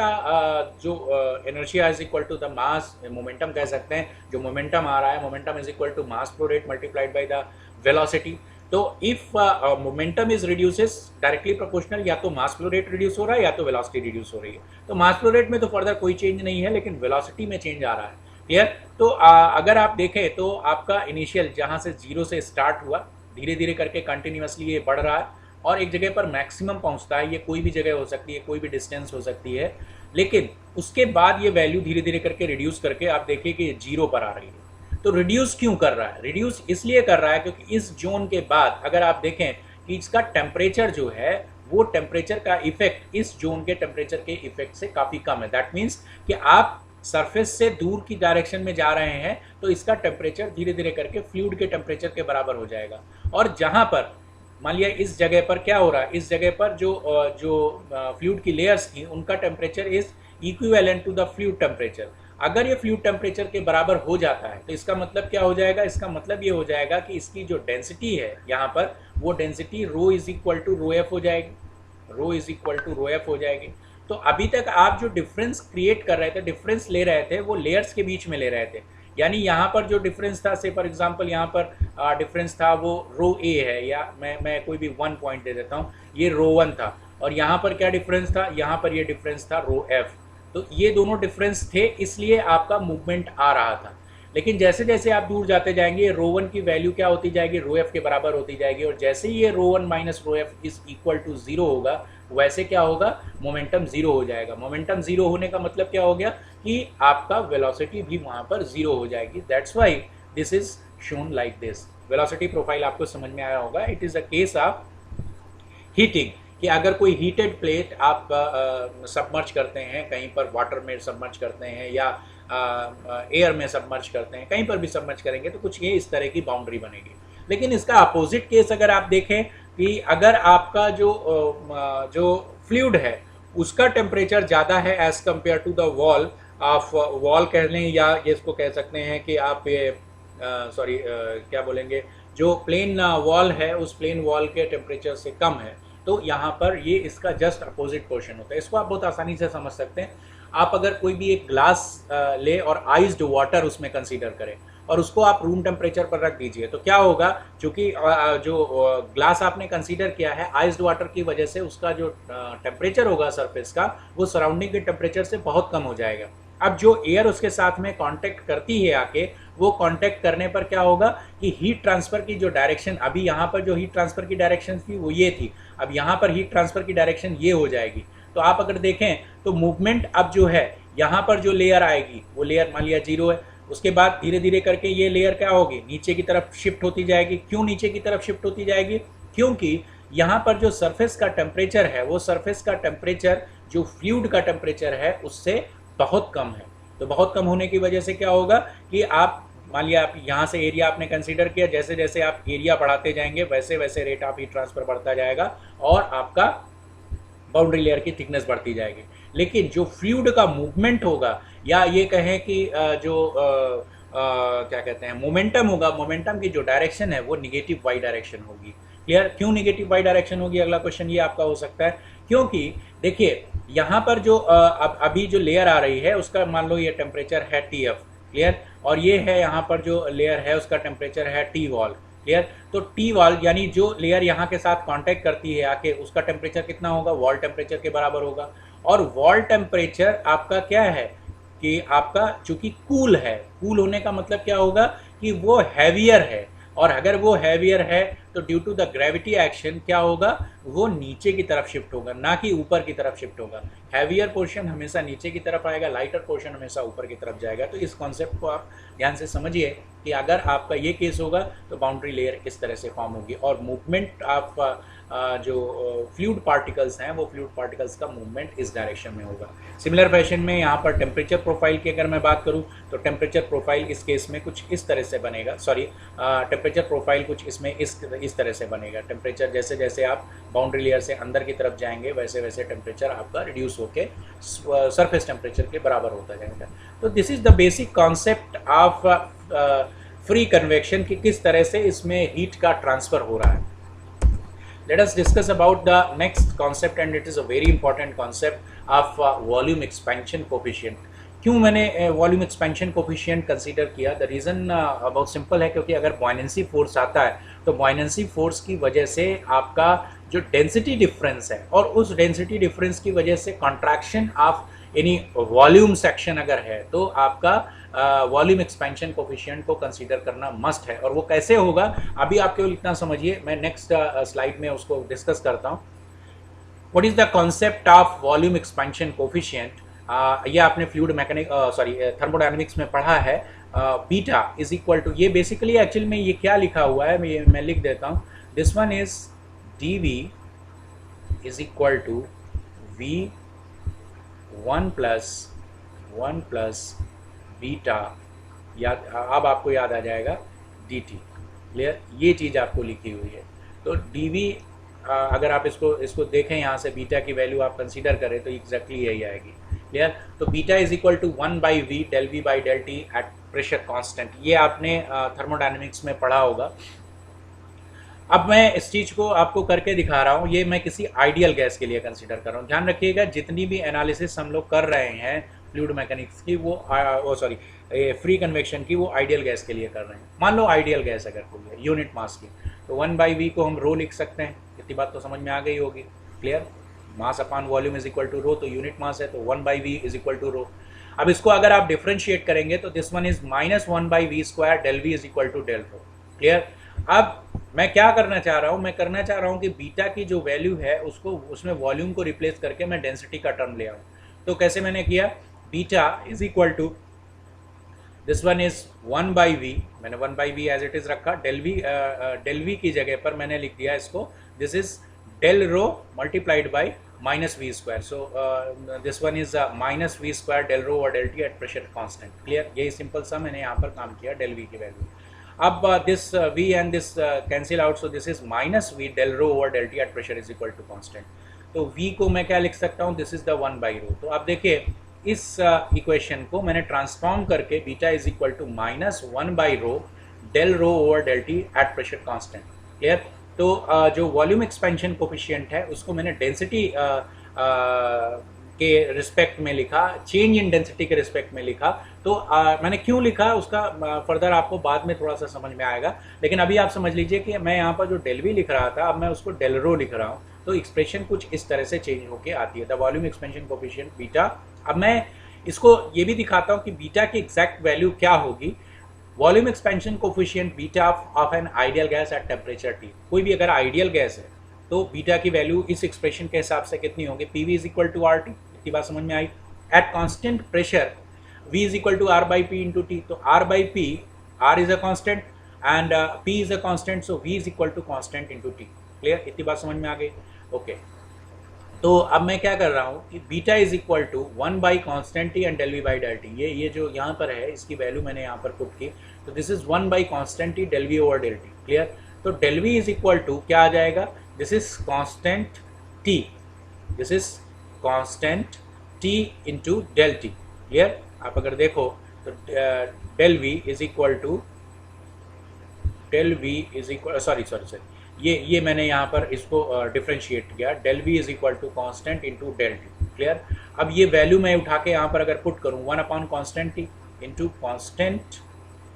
जो inertia is equal to the mass, momentum कह सकते हैं। जो मोमेंटम आ रहा है, momentum is equal to mass flow rate multiplied by the velocity. तो if momentum is reduces directly proportional, या तो मास फ्लो रेट रिड्यूस हो रहा है या तो वेलोसिटी रिड्यूस हो रही है। तो मास फ्लो रेट में तो फर्दर कोई चेंज नहीं है, लेकिन वेलोसिटी में चेंज आ रहा है। क्लियर? तो अगर आप देखें तो आपका इनिशियल जहाँ से जीरो से स्टार्ट हुआ, धीरे धीरे करके कंटिन्यूसली ये बढ़ रहा है और एक जगह पर मैक्सिमम पहुंचता है। ये कोई भी जगह हो सकती है, कोई भी डिस्टेंस हो सकती है, लेकिन उसके बाद ये वैल्यू धीरे धीरे करके रिड्यूस करके आप देखिए कि ये जीरो पर आ रही है। तो रिड्यूस क्यों कर रहा है? रिड्यूस इसलिए कर रहा है क्योंकि इस जोन के बाद अगर आप देखें कि इसका टेम्परेचर जो है वो टेम्परेचर का इफेक्ट इस जोन के टेम्परेचर के इफेक्ट से काफ़ी कम है। दैट मीन्स कि आप सरफेस से दूर की डायरेक्शन में जा रहे हैं तो इसका टेम्परेचर धीरे धीरे करके फ्लूइड के टेम्परेचर के बराबर हो जाएगा। और जहाँ पर मान लिया इस जगह पर क्या हो रहा है, इस जगह पर जो फ्लूइड की लेयर्स थी उनका temperature is equivalent to the fluid temperature. अगर ये फ्लूइड टेम्परेचर के बराबर हो जाता है तो इसका मतलब क्या हो जाएगा? इसका मतलब ये हो जाएगा कि इसकी जो डेंसिटी है यहाँ पर, वो density rho is equal to rho F हो जाएगी। Rho is equal to rho F हो जाएगी। तो अभी तक आप जो डिफरेंस क्रिएट कर रहे थे, डिफरेंस ले रहे थे, वो लेयर्स के बीच में ले रहे थे। यानी यहाँ पर जो डिफरेंस था, से फॉर एग्जांपल यहाँ पर डिफरेंस था वो रो ए है, या मैं कोई भी 1 पॉइंट दे देता हूँ, ये रो 1 था। और यहाँ पर क्या डिफरेंस था? यहाँ पर ये डिफरेंस था रो एफ। तो ये दोनों डिफरेंस थे, इसलिए आपका मूवमेंट आ रहा था। लेकिन जैसे जैसे आप दूर जाते जाएंगे रो 1 की वैल्यू क्या होती जाएगी? रो एफ के बराबर होती जाएगी। और जैसे ही ये rho 1 minus rho F is equal to 0 होगा, वैसे क्या होगा? मोमेंटम 0 हो जाएगा। मोमेंटम 0 होने का मतलब क्या हो गया कि आपका वेलोसिटी भी वहाँ पर 0 हो जाएगी। That's why this is shown like this. Velocity profile आपको समझ में आया होगा। It is a case of heating. कि अगर कोई हीटेड प्लेट आप सबमर्ज करते हैं, कहीं पर वाटर में सबमर्ज करते हैं या एयर में सबमर्ज करते हैं, कहीं पर भी सबमर्ज करेंगे तो कुछ ये इस तरह की बाउंड्री बनेगी। लेकिन इसका अपोजिट केस अगर आप देखें कि अगर आपका जो फ्लूइड है उसका टेम्परेचर ज़्यादा है as compare to the wall, आप वॉल कह लें या ये इसको कह सकते हैं कि आप ये सॉरी क्या बोलेंगे, जो प्लेन वॉल है उस प्लेन वॉल के टेम्परेचर से कम है, तो यहाँ पर ये इसका जस्ट अपोजिट पोर्शन होता है। इसको आप बहुत आसानी से समझ सकते हैं। आप अगर कोई भी एक ग्लास ले और आइस्ड वाटर उसमें कंसीडर करें और उसको आप रूम टेम्परेचर पर रख दीजिए, तो क्या होगा, क्योंकि जो ग्लास आपने कंसीडर किया है आइस्ड वाटर की वजह से उसका जो टेम्परेचर होगा सरफेस का वो सराउंडिंग के टेम्परेचर से बहुत कम हो जाएगा। अब जो एयर उसके साथ में कांटेक्ट करती है आके, वो कांटेक्ट करने पर क्या होगा कि हीट ट्रांसफर की जो डायरेक्शन, अभी यहाँ पर जो हीट ट्रांसफर की डायरेक्शन थी वो ये थी, अब यहाँ पर हीट ट्रांसफर की डायरेक्शन ये हो जाएगी। तो आप अगर देखें तो मूवमेंट अब जो है यहाँ पर जो लेयर आएगी वो लेयर मान लिया 0 है, उसके बाद धीरे धीरे करके ये लेयर क्या होगी, नीचे की तरफ शिफ्ट होती जाएगी। क्यों नीचे की तरफ शिफ्ट होती जाएगी? क्योंकि यहाँ पर जो सरफेस का टेम्परेचर है वो सरफेस का टेम्परेचर जो फ्लूइड का टेम्परेचर है उससे बहुत कम है। तो बहुत कम होने की वजह से क्या होगा कि आप मान लिया आप यहाँ से एरिया आपने कंसीडर किया, जैसे जैसे आप एरिया बढ़ाते जाएंगे वैसे वैसे रेट ऑफ हीट ट्रांसफर बढ़ता जाएगा और आपका बाउंड्री लेयर की थिकनेस बढ़ती जाएगी। लेकिन जो फ्लूइड का मूवमेंट होगा या ये कहें कि क्या कहते हैं मोमेंटम होगा, मोमेंटम की जो डायरेक्शन है वो निगेटिव वाई डायरेक्शन होगी। क्लियर? क्यों निगेटिव वाई डायरेक्शन होगी, अगला क्वेश्चन ये आपका हो सकता है। क्योंकि देखिए यहाँ पर जो अभी जो लेयर आ रही है उसका मान लो ये टेम्परेचर है TF, क्लियर, और ये है यहाँ पर जो लेयर है उसका टेम्परेचर है T वॉल, क्लियर। तो T वॉल यानी जो लेयर यहाँ के साथ कांटेक्ट करती है आके उसका टेम्परेचर कितना होगा, वॉल टेम्परेचर के बराबर होगा। और वॉल टेम्परेचर आपका क्या है कि आपका चूंकि कूल है, कूल होने का मतलब क्या होगा कि वो हैवियर है, और अगर वो हैवियर है तो due to the gravity action क्या होगा, वो नीचे की तरफ शिफ्ट होगा, ना कि ऊपर की तरफ शिफ्ट होगा। हैवियर पोर्शन हमेशा नीचे की तरफ आएगा, लाइटर पोर्शन हमेशा ऊपर की तरफ जाएगा। तो इस कॉन्सेप्ट को आप ध्यान से समझिए कि अगर आपका ये केस होगा तो बाउंड्री लेयर इस तरह से फॉर्म होगी और मूवमेंट ऑफ जो फ्लूइड पार्टिकल्स हैं वो फ्लूइड पार्टिकल्स का मूवमेंट इस डायरेक्शन में होगा। सिमिलर फैशन में यहाँ पर टेम्परेचर प्रोफाइल की अगर मैं बात करूँ तो टेम्परेचर प्रोफाइल इस केस में कुछ इस तरह से बनेगा, सॉरी टेम्परेचर प्रोफाइल कुछ इसमें इस तरह से बनेगा। टेम्परेचर जैसे जैसे आप बाउंड्री लेयर से अंदर की तरफ जाएंगे वैसे वैसे टेम्परेचर आपका रिड्यूस होकर सरफेस टेम्परेचर के बराबर होता जाएगा। तो this is the basic concept of free convection कि किस तरह से इसमें हीट का ट्रांसफर हो रहा है। Let us discuss about the next concept and it is a very important concept of volume expansion coefficient। क्यों मैंने वॉल्यूम एक्सपेंशन कोफिशिएंट कंसीडर किया? द रीज़न बहुत सिंपल है, क्योंकि अगर बॉयनेंसी फोर्स आता है तो बॉयनेंसी फोर्स की वजह से आपका जो डेंसिटी डिफरेंस है और उस डेंसिटी डिफरेंस की वजह से contraction of any volume section अगर है तो आपका वॉल्यूम एक्सपेंशन कोफिशिएंट को कंसीडर करना मस्ट है। और वो कैसे होगा अभी आप केवल इतना समझिए, मैं नेक्स्ट स्लाइड में उसको डिस्कस करता हूँ। What is the concept of volume expansion coefficient? ये आपने फ्लूइड मैकेनिक थर्मोडायनेमिक्स में पढ़ा है। बीटा इज इक्वल टू, ये बेसिकली एक्चुअल में ये क्या लिखा हुआ है मैं लिख देता हूँ। This one is dV is equal to V1 plus beta, याद अब आपको याद आ जाएगा dt, क्लियर। ये चीज़ आपको लिखी हुई है। तो dV अगर आप इसको देखें यहाँ से बीटा की वैल्यू आप कंसीडर करें तो एग्जैक्टली यही आएगी, क्लियर। तो beta is equal to 1/v del v by del t at pressure constant. ये आपने थर्मोडायनेमिक्स में पढ़ा होगा। अब मैं इस चीज़ को आपको करके दिखा रहा हूँ, ये मैं किसी आइडियल गैस के लिए कंसीडर कर रहा हूँ। ध्यान रखिएगा जितनी भी एनालिसिस हम लोग कर रहे हैं फ्लूइड मैकेनिक्स की वो सॉरी फ्री कन्वेक्शन की, वो आइडियल गैस के लिए कर रहे हैं। मान लो आइडियल गैस अगर कोई है यूनिट मास की, तो 1/v को हम रो लिख सकते हैं। इतनी बात तो समझ में आ गई होगी, clear. Mass upon volume is equal to rho, तो यूनिट मास है तो 1/v इज इक्वल टू रो। अब इसको अगर आप डिफ्रेंशिएट करेंगे तो this one is -1/v² del v is equal to del rho, clear. अब मैं क्या करना चाह रहा हूँ, मैं करना चाह रहा हूँ कि बीटा की जो वैल्यू है उसको उसमें वॉल्यूम को रिप्लेस करके मैं डेंसिटी का टर्म ले आऊँ। तो कैसे मैंने किया, beta is equal to this one is 1/v, मैंने 1/v एज इट इज रखा, del v की जगह पर मैंने लिख दिया इसको, this is del rho multiplied by minus v square. So this one is minus v square del rho over del t at pressure constant. Clear? यही simple सा मैंने यहाँ पर काम किया del v की वैल्यू. अब this v and this cancel out, so this is minus v del rho over del t at pressure is equal to constant. तो v को मैं क्या लिख सकता हूँ, this is the 1 by rho. तो अब देखिए इस इक्वेशन को मैंने ट्रांसफॉर्म करके beta is equal to minus 1 by rho del rho over del T at pressure constant. Clear? तो जो वॉल्यूम एक्सपेंशन कोफिशिएंट है उसको मैंने डेंसिटी के रिस्पेक्ट में लिखा, चेंज इन डेंसिटी के रिस्पेक्ट में लिखा. तो मैंने क्यों लिखा उसका फर्दर आपको बाद में थोड़ा सा समझ में आएगा, लेकिन अभी आप समझ लीजिए कि मैं यहाँ पर जो डेल वी लिख रहा था अब मैं उसको डेल रो लिख रहा हूँ. तो एक्सप्रेशन कुछ इस तरह से चेंज होके आती है, the volume expansion coefficient beta. अब मैं इसको ये भी दिखाता हूँ कि बीटा की एग्जैक्ट वैल्यू क्या होगी. Volume expansion coefficient beta of an ideal gas at temperature T. कोई भी अगर आइडियल गैस है तो बीटा की वैल्यू इस एक्सप्रेशन के हिसाब से कितनी होगी, P V is equal to R T. इतनी बात समझ में आई. At constant pressure v is equal to R by P into T. तो R by P, R is a constant and p is a constant, so v is equal to constant into T. Clear? इतनी बात समझ में आ गई. Okay. तो अब मैं क्या कर रहा हूँ कि beta is equal to 1 by constant T and del V by del T. ये जो यहाँ पर है इसकी वैल्यू मैंने यहाँ पर पुट की. तो this is 1 by constant T del V over del T. Clear? तो del V is equal to क्या आ जाएगा, this is constant T, this is constant T into del T. Clear? आप अगर देखो तो del V is equal to sorry ये मैंने यहाँ पर इसको डिफ्रेंशिएट किया. Del V is equal to constant into del T. Clear? अब ये वैल्यू मैं उठा के यहाँ पर अगर पुट करूँ 1 upon constant T into constant,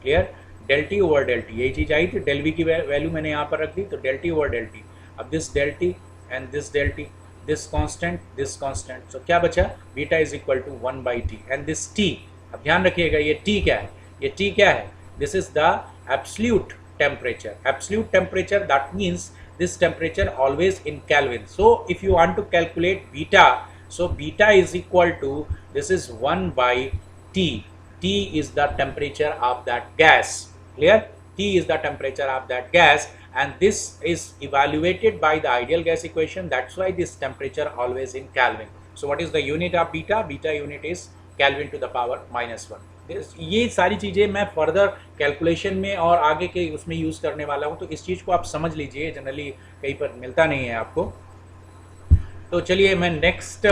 clear, del T over del T. यही चीज़ आई थी. डेल वी की वैल्यू मैंने यहाँ पर रख दी, तो del T over del T. अब this del T and this del T, this constant, so क्या बचा, beta is equal to 1 by T and this T. अब ध्यान रखिएगा ये टी क्या है, ये टी क्या है, this is the absolute temperature. Absolute temperature, that means this temperature always in Kelvin. So if you want to calculate beta, so beta is equal to, this is 1 by T. T is the temperature of that gas. Clear? T is the temperature of that gas, and this is evaluated by the ideal gas equation. That's why this temperature always in Kelvin. So what is the unit of beta? Beta unit is Kelvin to the power -1. ये सारी चीज़ें मैं further calculation में और आगे के उसमें use करने वाला हूँ, तो इस चीज़ को आप समझ लीजिए, जनरली कहीं पर मिलता नहीं है आपको. तो चलिए मैं नेक्स्ट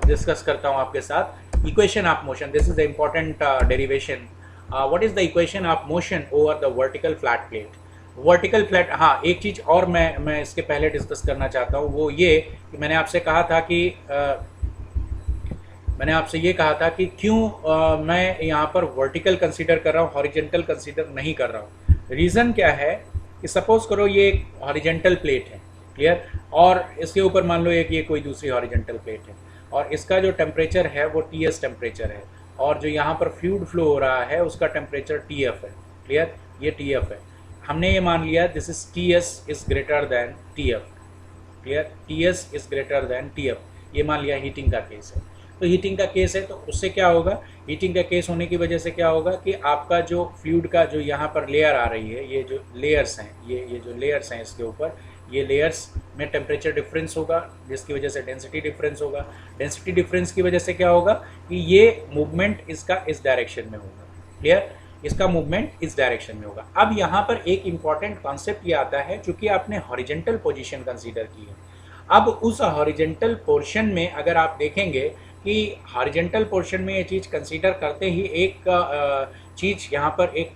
डिस्कस करता हूँ आपके साथ equation of motion. This is the important derivation. What is the equation of motion over the vertical flat plate. Vertical flat, हाँ एक चीज़ और मैं इसके पहले डिस्कस करना चाहता हूँ, वो ये कि मैंने आपसे कहा था कि क्यों मैं यहाँ पर वर्टिकल कंसीडर कर रहा हूँ, हॉरिजेंटल कंसीडर नहीं कर रहा हूँ. रीज़न क्या है कि सपोज करो ये एक हॉरिजेंटल प्लेट है, क्लियर, और इसके ऊपर मान लो एक ये कोई दूसरी हॉरिजेंटल प्लेट है, और इसका जो टेम्परेचर है वो Ts टेम्परेचर है, और जो यहाँ पर फ्लूइड फ्लो हो रहा है उसका टेम्परेचर Tf है. क्लियर? ये Tf है. हमने ये मान लिया this is Ts is greater than Tf. Clear? Ts is greater than Tf. ये मान लिया हीटिंग का केस है. तो हीटिंग का केस है तो उससे क्या होगा, हीटिंग का केस होने की वजह से क्या होगा कि आपका जो फ्लूइड का जो यहाँ पर लेयर आ रही है, ये जो लेयर्स हैं, ये जो लेयर्स हैं इसके ऊपर, ये लेयर्स में टेम्परेचर डिफरेंस होगा, जिसकी वजह से डेंसिटी डिफरेंस होगा. डेंसिटी डिफरेंस की वजह से क्या होगा कि ये मूवमेंट इसका इस डायरेक्शन में होगा. क्लियर? इसका मूवमेंट इस डायरेक्शन में होगा. अब यहाँ पर एक इम्पॉर्टेंट कॉन्सेप्ट ये आता है, चूँकि आपने हॉरिजेंटल पोजीशन कंसीडर की है. अब उस हॉरिजेंटल पोर्शन में अगर आप देखेंगे कि हॉरिजेंटल पोर्शन में ये चीज़ कंसीडर करते ही एक चीज़ यहाँ पर एक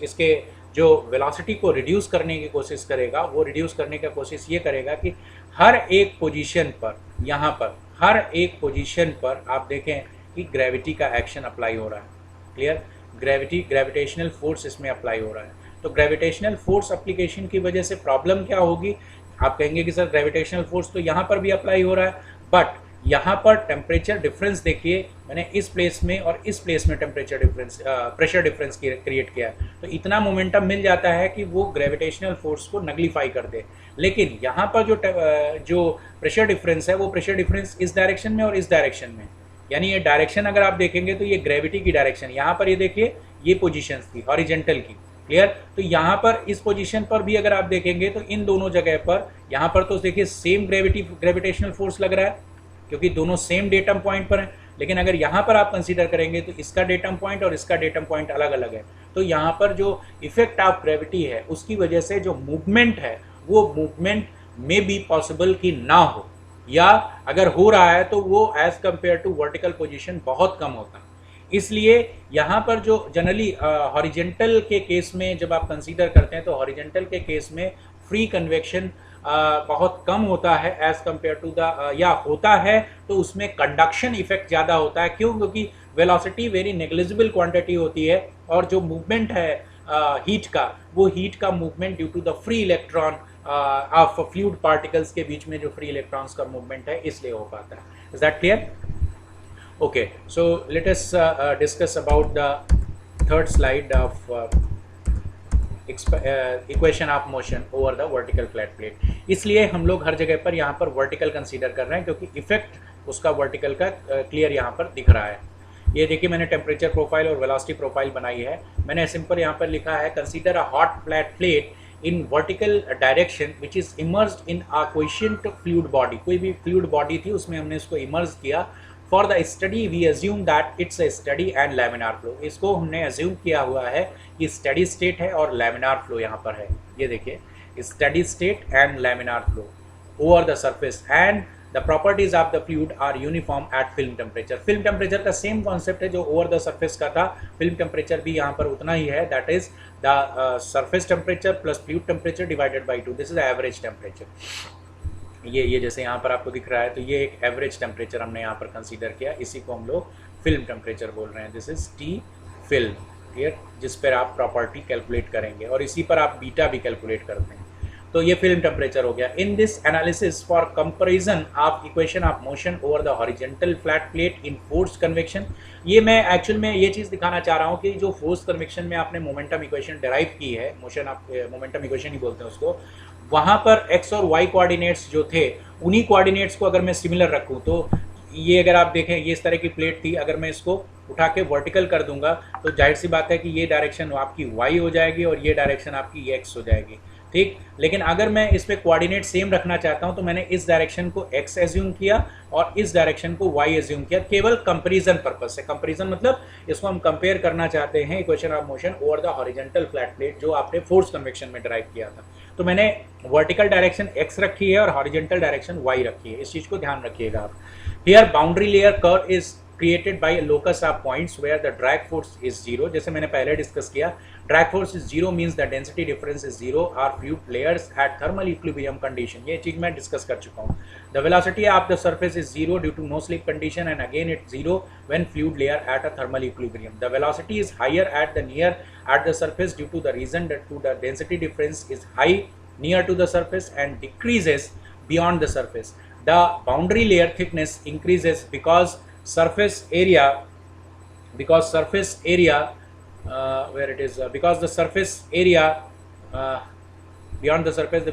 इसके जो वेलोसिटी को रिड्यूस करने की कोशिश करेगा, वो रिड्यूस करने की कोशिश ये करेगा कि हर एक पोजीशन पर, यहाँ पर हर एक पोजीशन पर आप देखें कि ग्रेविटी का एक्शन अप्लाई हो रहा है. क्लियर? ग्रेविटेशनल फोर्स इसमें अप्लाई हो रहा है. तो ग्रेविटेशनल फोर्स अप्लीकेशन की वजह से प्रॉब्लम क्या होगी, आप कहेंगे कि सर ग्रेविटेशनल फोर्स तो यहाँ पर भी अप्लाई हो रहा है, बट यहाँ पर टेम्परेचर डिफरेंस देखिए, मैंने इस प्लेस में और इस प्लेस में temperature difference, pressure difference create किया, तो इतना मोमेंटम मिल जाता है कि वो ग्रेविटेशनल फोर्स को नगलीफाई कर दे. लेकिन यहाँ पर जो प्रेशर डिफरेंस है, वो प्रेशर डिफरेंस इस डायरेक्शन में और इस डायरेक्शन में, यानी ये डायरेक्शन अगर आप देखेंगे तो ये ग्रेविटी की डायरेक्शन, यहाँ पर ये देखिए ये पोजीशंस थी हॉरिजेंटल की, क्लियर। तो यहाँ पर इस पोजीशन पर भी अगर आप देखेंगे तो इन दोनों जगह पर, यहाँ पर तो देखिए सेम ग्रेविटेशनल फोर्स लग रहा है क्योंकि दोनों सेम डेटम पॉइंट पर हैं, लेकिन अगर यहाँ पर आप कंसीडर करेंगे तो इसका डेटम पॉइंट और इसका डेटम पॉइंट अलग अलग है। तो यहाँ पर जो इफेक्ट ऑफ ग्रेविटी है उसकी वजह से जो मूवमेंट है वो मूवमेंट में भी पॉसिबल कि ना हो, या अगर हो रहा है तो वो as compare to vertical position बहुत कम होता है। इसलिए यहाँ पर जो जनरली हॉरिजेंटल के केस में जब आप कंसीडर करते हैं तो हॉरिजेंटल के केस में फ्री कन्वेक्शन बहुत कम होता है एज कंपेयर टू द, या होता है तो उसमें कंडक्शन इफेक्ट ज़्यादा होता है। क्यों? क्योंकि वेलोसिटी वेरी नेग्लिजिबल क्वांटिटी होती है और जो मूवमेंट है हीट का, वो हीट का movement due to the free electron of fluid particles के बीच में जो फ्री इलेक्ट्रॉन्स का मूवमेंट है इसलिए हो पाता है। Is that clear? Okay, so let us discuss about the third slide of equation of motion over the vertical flat plate। इसलिए हम लोग हर जगह पर यहाँ पर vertical consider कर रहे हैं क्योंकि इफेक्ट उसका vertical का क्लियर यहाँ पर दिख रहा है। ये देखिए मैंने टेम्परेचर प्रोफाइल और वेलोसिटी प्रोफाइल बनाई है। मैंने सिंपल यहाँ पर लिखा है consider a hot flat plate in vertical direction which is immersed in a क्वेश्चंट fluid body. कोई भी फ्लूइड बॉडी थी उसमें हमने इसको इमर्स किया। For the steady we assume that it's a steady and laminar flow. इसको हमने अज्यूम किया हुआ है कि स्टडी स्टेट है और लैमिनार फ्लो यहाँ पर है। ये देखिए steady state and laminar flow over the surface and the properties of the fluid are uniform at film temperature. Film temperature का सेम कॉन्सेप्ट है जो ओवर द सरफेस का था, फिल्म टेम्परेचर भी यहाँ पर उतना ही है, that is the surface temperature plus fluid temperature divided by 2। This is average temperature. ये जैसे यहाँ पर आपको दिख रहा है तो ये एक एवरेज टेम्परेचर हमने यहाँ पर कंसीडर किया, इसी को हम लोग फिल्म टेम्परेचर बोल रहे हैं। This is T film, clear, जिस पर आप प्रॉपर्टी कैलकुलेट करेंगे और इसी पर आप बीटा भी कैलकुलेट करते हैं। तो ये फिल्म टेम्परेचर हो गया। In this analysis for comparison of equation of motion over the horizontal flat plate in force convection, ये मैं एक्चुअल में ये चीज़ दिखाना चाह रहा हूँ कि जो फोर्स कन्वेक्शन में आपने मोमेंटम इक्वेशन डिराइव की है, मोशन आप मोमेंटम इक्वेशन ही बोलते हैं उसको, वहाँ पर एक्स और वाई कोऑर्डिनेट्स जो थे उन्हीं कोऑर्डिनेट्स को अगर मैं सिमिलर रखूँ तो ये अगर आप देखें ये इस तरह की प्लेट थी, अगर मैं इसको उठा के वर्टिकल कर दूंगा तो जाहिर सी बात है कि ये डायरेक्शन आपकी वाई हो जाएगी और ये डायरेक्शन आपकी एक्स हो जाएगी, ठीक। लेकिन अगर मैं इस पे कोऑर्डिनेट सेम रखना चाहता हूं तो मैंने इस डायरेक्शन को x एज्यूम किया और इस डायरेक्शन को y एज्यूम किया, केवल कंपैरिजन पर्पस से। कंपैरिजन मतलब इसको हम कंपेयर करना चाहते हैं equation of motion over the horizontal flat plate जो आपने फोर्स कन्वेक्शन में ड्राइव किया था। तो मैंने वर्टिकल डायरेक्शन x रखी है और हॉरिजॉन्टल डायरेक्शन y रखी है, इस चीज़ को ध्यान रखिएगा आप। Here boundary layer curve is created by a locus of points where the drag force is zero। जैसे मैंने पहले डिस्कस किया, drag force is zero means the density difference is zero or fluid layers at thermal equilibrium condition। ये चीज मैं discuss कर चुका हूँ। The velocity of the surface is zero due to no slip condition and again it's zero when fluid layer at a thermal equilibrium। The velocity is higher at the surface due to the reason that the density difference is high near to the surface and decreases beyond the surface। The boundary layer thickness increases because surface area because the surface area beyond the surface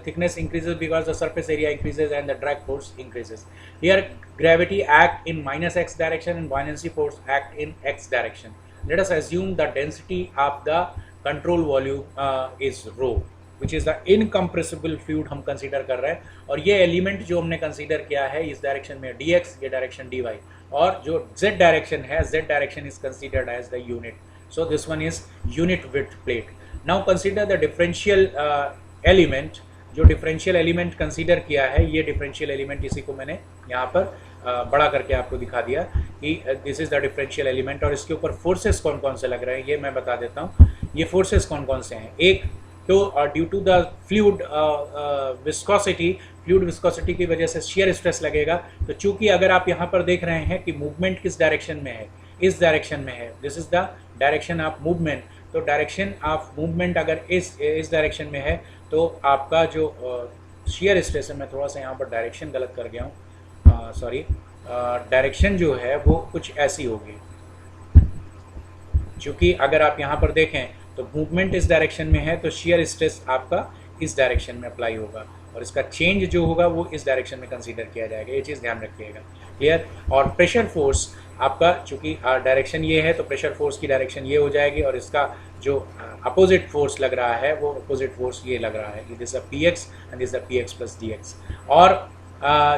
thickness increases because the surface area increases and the drag force increases। Here gravity act in minus x direction and buoyancy force act in x direction। Let us assume the density of the control volume is rho which is the incompressible fluid हम consider कर रहे हैं, और ये element जो हमने consider किया है इस डायरेक्शन में dx, ये डायरेक्शन dy, और जो z डायरेक्शन है, z direction is considered as the unit, so this one is unit width plate। now consider the differential element। जो डिफरेंशियल एलिमेंट कंसीडर किया है, ये डिफरेंशियल एलिमेंट इसी को मैंने यहाँ पर बड़ा करके आपको दिखा दिया कि this is the differential element, और इसके ऊपर फोर्सेस कौन कौन से लग रहे हैं ये मैं बता देता हूँ। ये फोर्सेस कौन कौन से हैं, एक तो due to the fluid viscosity की वजह से शियर स्ट्रेस लगेगा। तो चूंकि अगर आप यहाँ पर देख रहे हैं कि मूवमेंट किस डायरेक्शन में है, इस डायरेक्शन में है, this is the direction of movement, तो डायरेक्शन ऑफ मूवमेंट अगर इस डायरेक्शन में है तो आपका जो शियर स्ट्रेस है, मैं थोड़ा सा यहाँ पर डायरेक्शन गलत कर गया हूँ, सॉरी, डायरेक्शन जो है वो कुछ ऐसी होगी। चूँकि अगर आप यहाँ पर देखें तो मूवमेंट इस डायरेक्शन में है तो शियर स्ट्रेस आपका इस डायरेक्शन में अप्लाई होगा, और इसका चेंज जो होगा वो इस डायरेक्शन में कंसीडर किया जाएगा, ये चीज़ ध्यान रखिएगा। क्लियर। और प्रेशर फोर्स आपका चूंकि डायरेक्शन ये है तो प्रेशर फोर्स की डायरेक्शन ये हो जाएगी, और इसका जो अपोजिट फोर्स लग रहा है वो अपोजिट फोर्स ये लग रहा है, this a P X and this a P X plus D X. और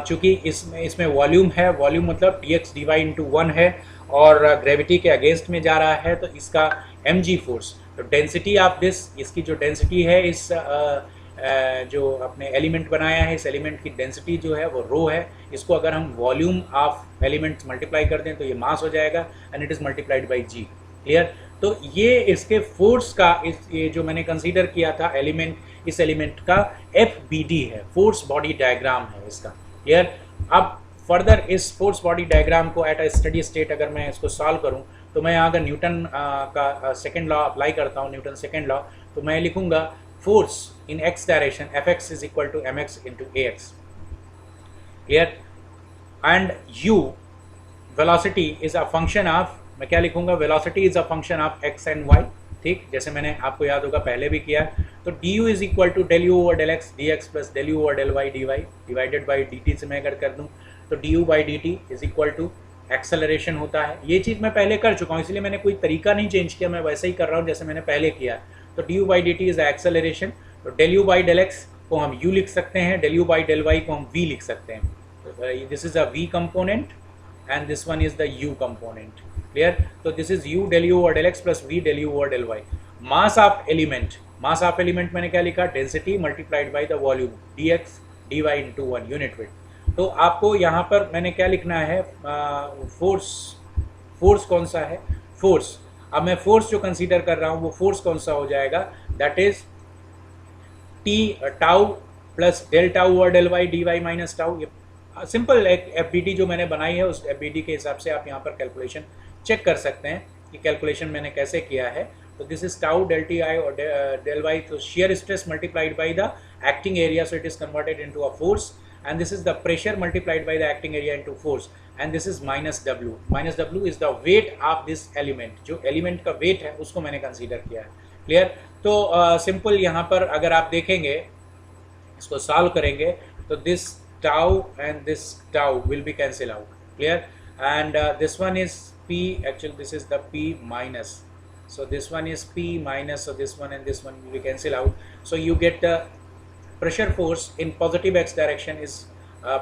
चूंकि इसमें वॉल्यूम है, वॉल्यूम मतलब D X D Y into 1 है, और ग्रेविटी के अगेंस्ट में जा रहा है तो इसका एम जी फोर्स, तो डेंसिटी ऑफ दिस, इसकी जो डेंसिटी है इस जो अपने एलिमेंट बनाया है इस एलिमेंट की डेंसिटी जो है वो रो है। इसको अगर हम वॉल्यूम ऑफ एलिमेंट्स मल्टीप्लाई कर दें तो ये मास हो जाएगा and it is multiplied by G. Clear. तो ये इसके फोर्स का ये जो मैंने कंसीडर किया था एलिमेंट, इस एलिमेंट का एफ बी डी है, फोर्स बॉडी डायग्राम है इसका। क्लियर। अब फर्दर इस फोर्स बॉडी डायग्राम को एट अ स्टडी स्टेट अगर मैं इसको सॉल्व करूं तो मैं अगर न्यूटन का सेकेंड लॉ अप्लाई करता हूं, न्यूटन सेकेंड लॉ, तो मैं लिखूंगा force in X direction F X is equal to M X into A X. Clear. And U velocity is a function of, मैं क्या लिखूंगा, velocity is a function of X and Y. ठीक, जैसे मैंने आपको याद होगा पहले भी किया। तो D U is equal to del U over del X D X plus del U over del Y D Y divided by D T से मैं अगर कर दूँ तो D U by D T is equal to acceleration होता है। ये चीज़ मैं पहले कर चुका हूँ इसलिए मैंने कोई तरीका नहीं चेंज किया, मैं वैसे ही कर रहा हूँ जैसे मैंने पहले किया। तो D U by D T is acceleration, तो del U by del X को हम यू लिख सकते हैं, del U by del Y को हम वी लिख सकते हैं। This is a V component and this one is the U component. Clear. तो this is U del U over del X plus V del U over del Y. Mass of element, mass of element मैंने क्या लिखा, density multiplied by the volume D X D Y into 1 unit weight. तो आपको यहाँ पर मैंने क्या लिखना है, फोर्स, फोर्स कौन सा है, फोर्स। अब मैं फोर्स जो कंसीडर कर रहा हूँ वो फोर्स कौन सा हो जाएगा, that is T tau plus del tau over del Y D Y minus tau. ये सिंपल एक एफ बी डी जो मैंने बनाई है उस एफ बी डी के हिसाब से आप यहाँ पर कैलकुलेशन चेक कर सकते हैं कि कैलकुलेशन मैंने कैसे किया है। तो this is tau del T I और डेल वाई, तो shear stress multiplied by the acting area, so it is converted into a force, and this is the pressure multiplied by the acting area into force, and this is minus W. Minus W is the weight of this element, जो element का weight है उसको मैंने consider किया है। Clear. तो simple यहाँ पर अगर आप देखेंगे इसको सॉल्व करेंगे तो this tau and this tau will be cancel out. Clear. And this one is P, actually this is the P minus, so this one is P minus, so this one and this one will cancel out, so you get the pressure force in positive x direction is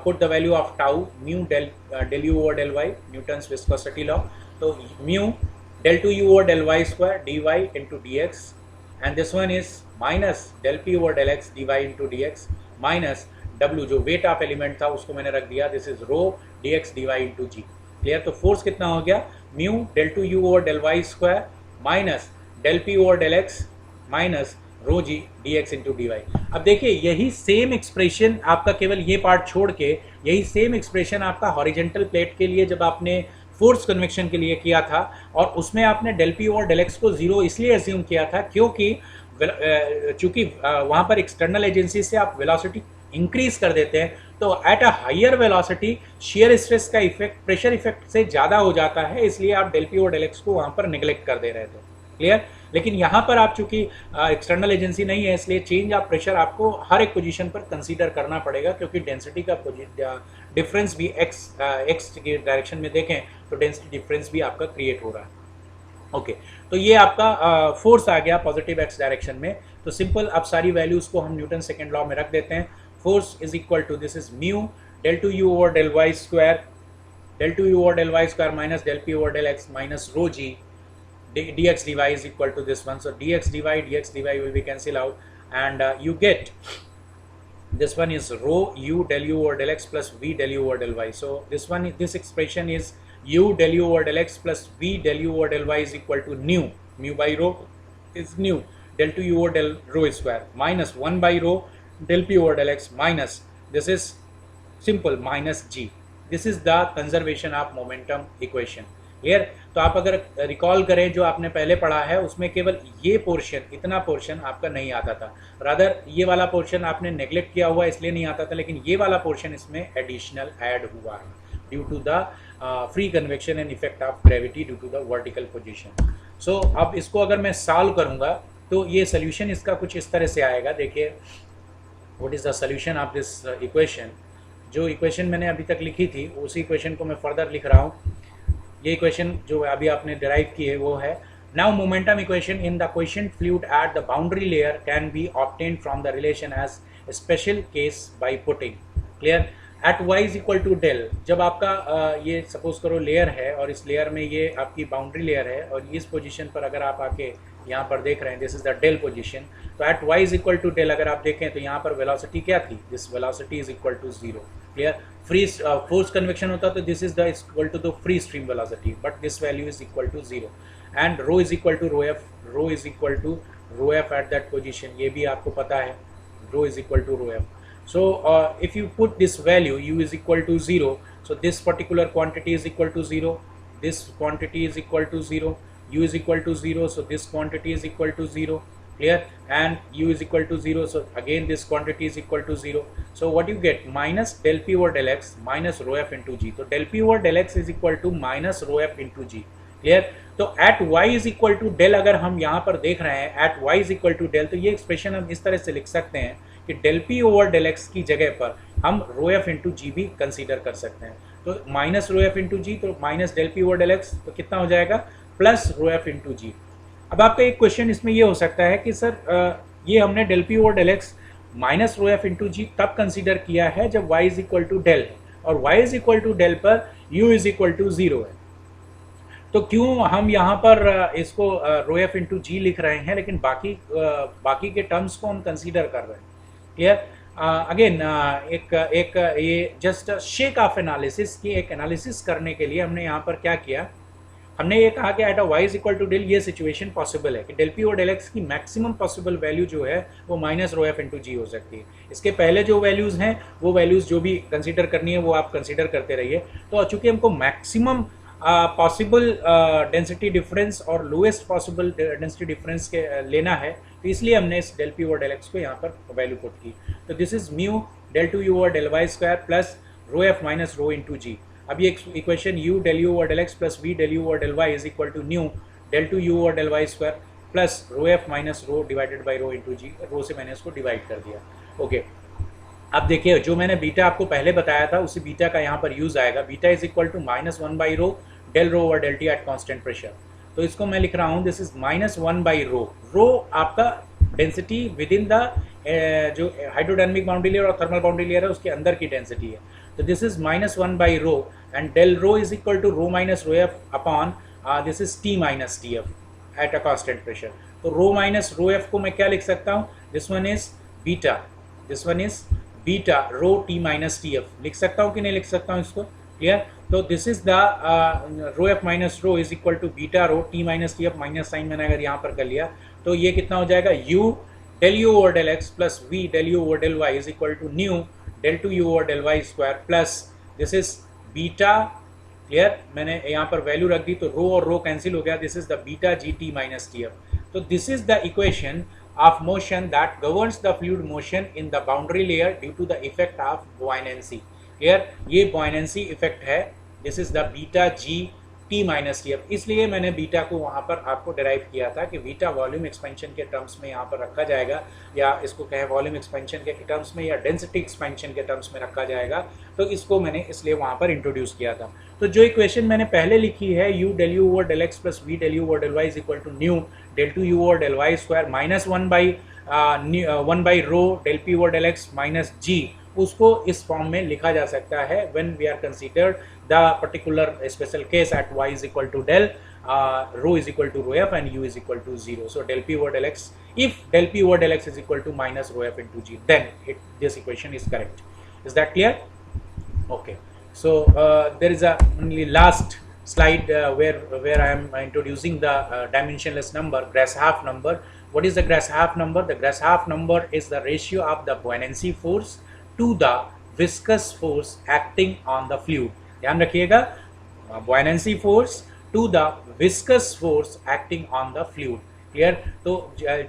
put the value of tau mu del u over del y, Newton's viscosity law, so mu del 2 u over del y square dy into dx, and this one is minus del p over del x dy into dx minus w जो weight of element था उसको मैंने रख दिया, this is rho dx dy into g। Clear. तो force कितना हो गया, mu del two U over del Y square minus del P over del X minus rho G D X into D Y. अब देखिए यही same expression आपका, केवल ये पार्ट छोड़ के यही सेम एक्सप्रेशन आपका हॉरिजेंटल प्लेट के लिए जब आपने फोर्स कन्वेक्शन के लिए किया था, और उसमें आपने del P over del X को जीरो इसलिए एज्यूम किया था क्योंकि चूंकि वहाँ पर एक्सटर्नल एजेंसी से आप वेलोसिटी इंक्रीज कर देते हैं तो at a higher velocity shear stress का इफेक्ट प्रेशर इफेक्ट से ज़्यादा हो जाता है, इसलिए आप डेल पी और डेल एक्स को वहाँ पर निगलेक्ट कर दे रहे थे। क्लियर। लेकिन यहाँ पर आप चूंकि एक्सटर्नल एजेंसी नहीं है इसलिए चेंज ऑफ प्रेशर आपको हर एक पोजीशन पर कंसीडर करना पड़ेगा, क्योंकि डेंसिटी का डिफरेंस भी एक्स के डायरेक्शन में देखें तो डेंसिटी डिफरेंस भी आपका क्रिएट हो रहा है। ओके तो ये आपका फोर्स आ गया पॉजिटिव एक्स डायरेक्शन में। तो सिंपल अब सारी वैल्यूज को हम न्यूटन सेकेंड लॉ में रख देते हैं। Force is equal to, this is mu del 2 u over del y square, del 2 u over del y square minus del p over del x minus rho g dx dy is equal to this one. So dx dy will be cancel out, and you get this one is rho u del u over del x plus v del u over del y. So this expression is u del u over del x plus v del u over del y is equal to mu by rho is nu del 2 u over del rho square minus 1 by rho del p over del x minus this is simple minus g. This is the conservation of momentum equation. Clear. तो आप अगर recall करें जो आपने पहले पढ़ा है उसमें केवल ये पोर्शन, इतना पोर्शन आपका नहीं आता था, रादर ये वाला पोर्शन आपने नेग्लेक्ट किया हुआ इसलिए नहीं आता था, लेकिन ये वाला पोर्शन इसमें एडिशनल ऐड हुआ है due to the free convection and effect of gravity due to the vertical position. So अब इसको अगर मैं सॉल्व करूँगा तो ये सोल्यूशन इसका कुछ इस तरह से आएगा। देखिए what is the solution of this equation. जो इक्वेशन मैंने अभी तक लिखी थी उसी इक्वेशन को मैं फर्दर लिख रहा हूँ। ये इक्वेशन जो अभी आपने डिराइव की है वो है, now momentum equation in the question fluid at the boundary layer can be obtained from the relation as special case by putting, clear, at y is equal to del. जब आपका ये सपोज करो layer है और इस layer में ये आपकी बाउंड्री लेयर है और इस पोजीशन पर अगर आप आके यहाँ पर देख रहे हैं this is the del position, तो at y is equal to del अगर आप देखें तो यहाँ पर वेलोसिटी क्या थी, this velocity is equal to 0, clear. Free force convection होता तो this is the equal to the free stream velocity, but this value is equal to 0 and rho is equal to rho F, rho is equal to rho F at that position, ये भी आपको पता है, rho is equal to rho F. So if you put this value u is equal to 0, so this particular quantity is equal to 0, this quantity is equal to 0, u is equal to 0, so this quantity is equal to 0, clear, and u is equal to 0, so again this quantity is equal to 0. So what you get, minus del p over del x minus rho f into g, so del p over del x is equal to minus rho f into g, clear। तो at y is equal to del अगर हम यहाँ पर देख रहे हैं at y is equal to del, तो ये एक्सप्रेशन हम इस तरह से लिख सकते हैं कि del P over del X की जगह पर हम रो एफ इंटू जी भी कंसीडर कर सकते हैं। तो minus rho F into G, तो minus del P over del X, तो कितना हो जाएगा, plus rho F into G. अब आपका एक क्वेश्चन इसमें ये हो सकता है कि सर ये हमने del P over del X minus rho F into G तब कंसीडर किया है जब y is equal to del है और y is equal to del पर u इज इक्वल टू 0 है। तो क्यों हम यहाँ पर इसको रो एफ इंटू जी लिख रहे हैं लेकिन बाकी के टर्म्स को हम कंसीडर कर रहे हैं, क्लियर। अगेन एक ये जस्ट शेक ऑफ एनालिसिस की एक एनालिसिस करने के लिए हमने यहाँ पर क्या किया, हमने ये कहा कि at a y is equal to del ये सिचुएशन पॉसिबल है कि डेल पी और डेल एक्स की मैक्सिमम पॉसिबल वैल्यू जो है वो minus rho F into G हो सकती है। इसके पहले जो वैल्यूज़ हैं वो वैल्यूज़ जो भी कंसीडर करनी है वो आप कंसीडर करते रहिए। तो चूँकि हमको मैक्सिमम पॉसिबल डेंसिटी डिफरेंस और लोएस्ट पॉसिबल डेंसिटी डिफरेंस के लेना है, तो इसलिए हमने इस del P over del X को यहाँ पर वैल्यू पुट की। तो this is mu del two U over del Y square plus rho F minus rho into G. अब ये equation U del U over del X plus V del U over del Y is equal to nu del two U over del Y square plus rho F minus rho divided by rho into G. Rho से मैंने इसको divide कर दिया, okay. अब देखिए जो मैंने beta आपको पहले बताया था उसी बीटा का यहाँ पर यूज आएगा। Beta is equal to minus 1 by rho del rho over del T at constant pressure. तो इसको मैं लिख रहा हूँ this is minus 1 by rho, rho आपका डेंसिटी विद इन द जो हाइड्रोडायनेमिक बाउंड्री लेयर और थर्मल बाउंड्री लेयर है उसके अंदर की डेंसिटी है। तो this is minus 1 by rho and del rho is equal to rho minus rho F upon this is T minus T F at a constant pressure. तो रो minus rho F को मैं क्या लिख सकता हूँ, this one is beta, this one is beta rho T minus T F लिख सकता हूँ कि नहीं लिख सकता हूँ इसको, क्लियर। तो this is the rho F minus rho is equal to beta rho T minus T F, minus sign मैंने अगर यहाँ पर कर लिया तो ये कितना हो जाएगा, U del U over del X plus V del U over del Y is equal to nu del two U over del Y square plus this is beta, clear. मैंने यहाँ पर वैल्यू रख दी तो रो और रो कैंसिल हो गया, this is the beta G T minus T F. तो this is the equation of motion that governs the fluid motion in the boundary layer due to the effect of buoyancy, clear। ये buoyancy effect है, this is the beta g t minus t f। इसलिए मैंने beta को वहाँ पर आपको derive किया था कि बीटा वॉल्यूम एक्सपेंशन के टर्म्स में यहाँ पर रखा जाएगा, या इसको कहें वॉल्यूम एक्सपेंशन के टर्म्स में या डेंसिटी एक्सपेंशन के टर्म्स में रखा जाएगा। तो इसको मैंने इसलिए वहाँ पर इंट्रोड्यूस किया था। तो जो इक्वेशन मैंने पहले लिखी है U del U over del X plus V del U over del Y is equal to nu del two U over del Y square minus 1 by rho del P over del X minus G, उसको इस form में लिखा जा सकता है when we are considered the particular special case at y is equal to del rho is equal to rho F and u is equal to 0। So del P over del X, if del P over del X is equal to minus rho F into G, then this equation is correct. Is that clear? Okay, so there is a only last slide where I am introducing the dimensionless number, Grashof number. What is the Grashof number? The Grashof number is the ratio of the buoyancy force to the viscous force acting on the fluid. ध्यान रखिएगा, buoyancy force to the viscous force acting on the fluid, clear। तो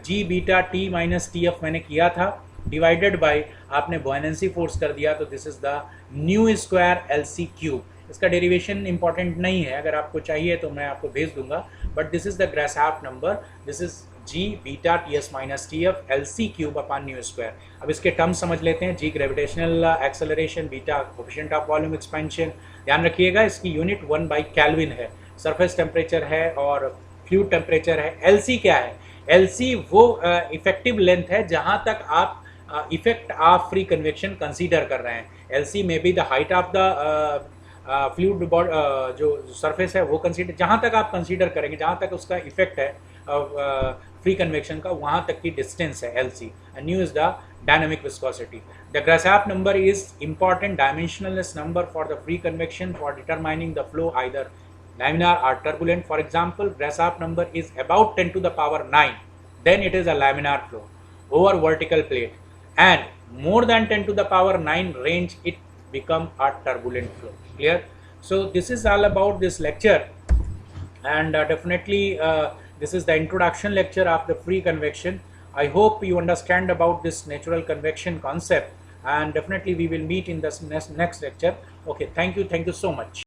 g beta t minus T F मैंने किया था divided by आपने buoyancy force कर दिया, तो this is the nu square L C cube. इसका डेरिवेशन इंपॉर्टेंट नहीं है, अगर आपको चाहिए तो मैं आपको भेज दूंगा, but this is the Grashof number, this is g beta ts minus tf LC cube upon nu square. अब इसके टर्म्स समझ लेते हैं। g gravitational acceleration, beta coefficient of volume expansion. ध्यान रखिएगा इसकी यूनिट 1 बाई केल्विन है, सरफेस टेम्परेचर है और फ्लूइड टेम्परेचर है। LC क्या है? LC वो इफेक्टिव लेंथ है जहां तक आप effect of free convection consider कर रहे हैं। LC में be the height of the fluid जो सरफेस है वो कंसीडर, जहाँ तक आप कंसीडर करेंगे, जहाँ तक उसका इफेक्ट है फ्री कन्वेक्शन का, वहाँ तक की डिस्टेंस है LC। And nu is the dynamic viscosity. The Grashof number is important dimensionless number for the free convection for determining the flow either laminar or turbulent. For example, Grashof number is about 10 to the power 9, then it is a laminar flow over vertical plate, and more than 10 to the power 9 range it become a turbulent flow. Clear? So this is all about this lecture, and definitely this is the introduction lecture of the free convection. I hope you understand about this natural convection concept, and definitely we will meet in this next lecture. Okay, thank you so much.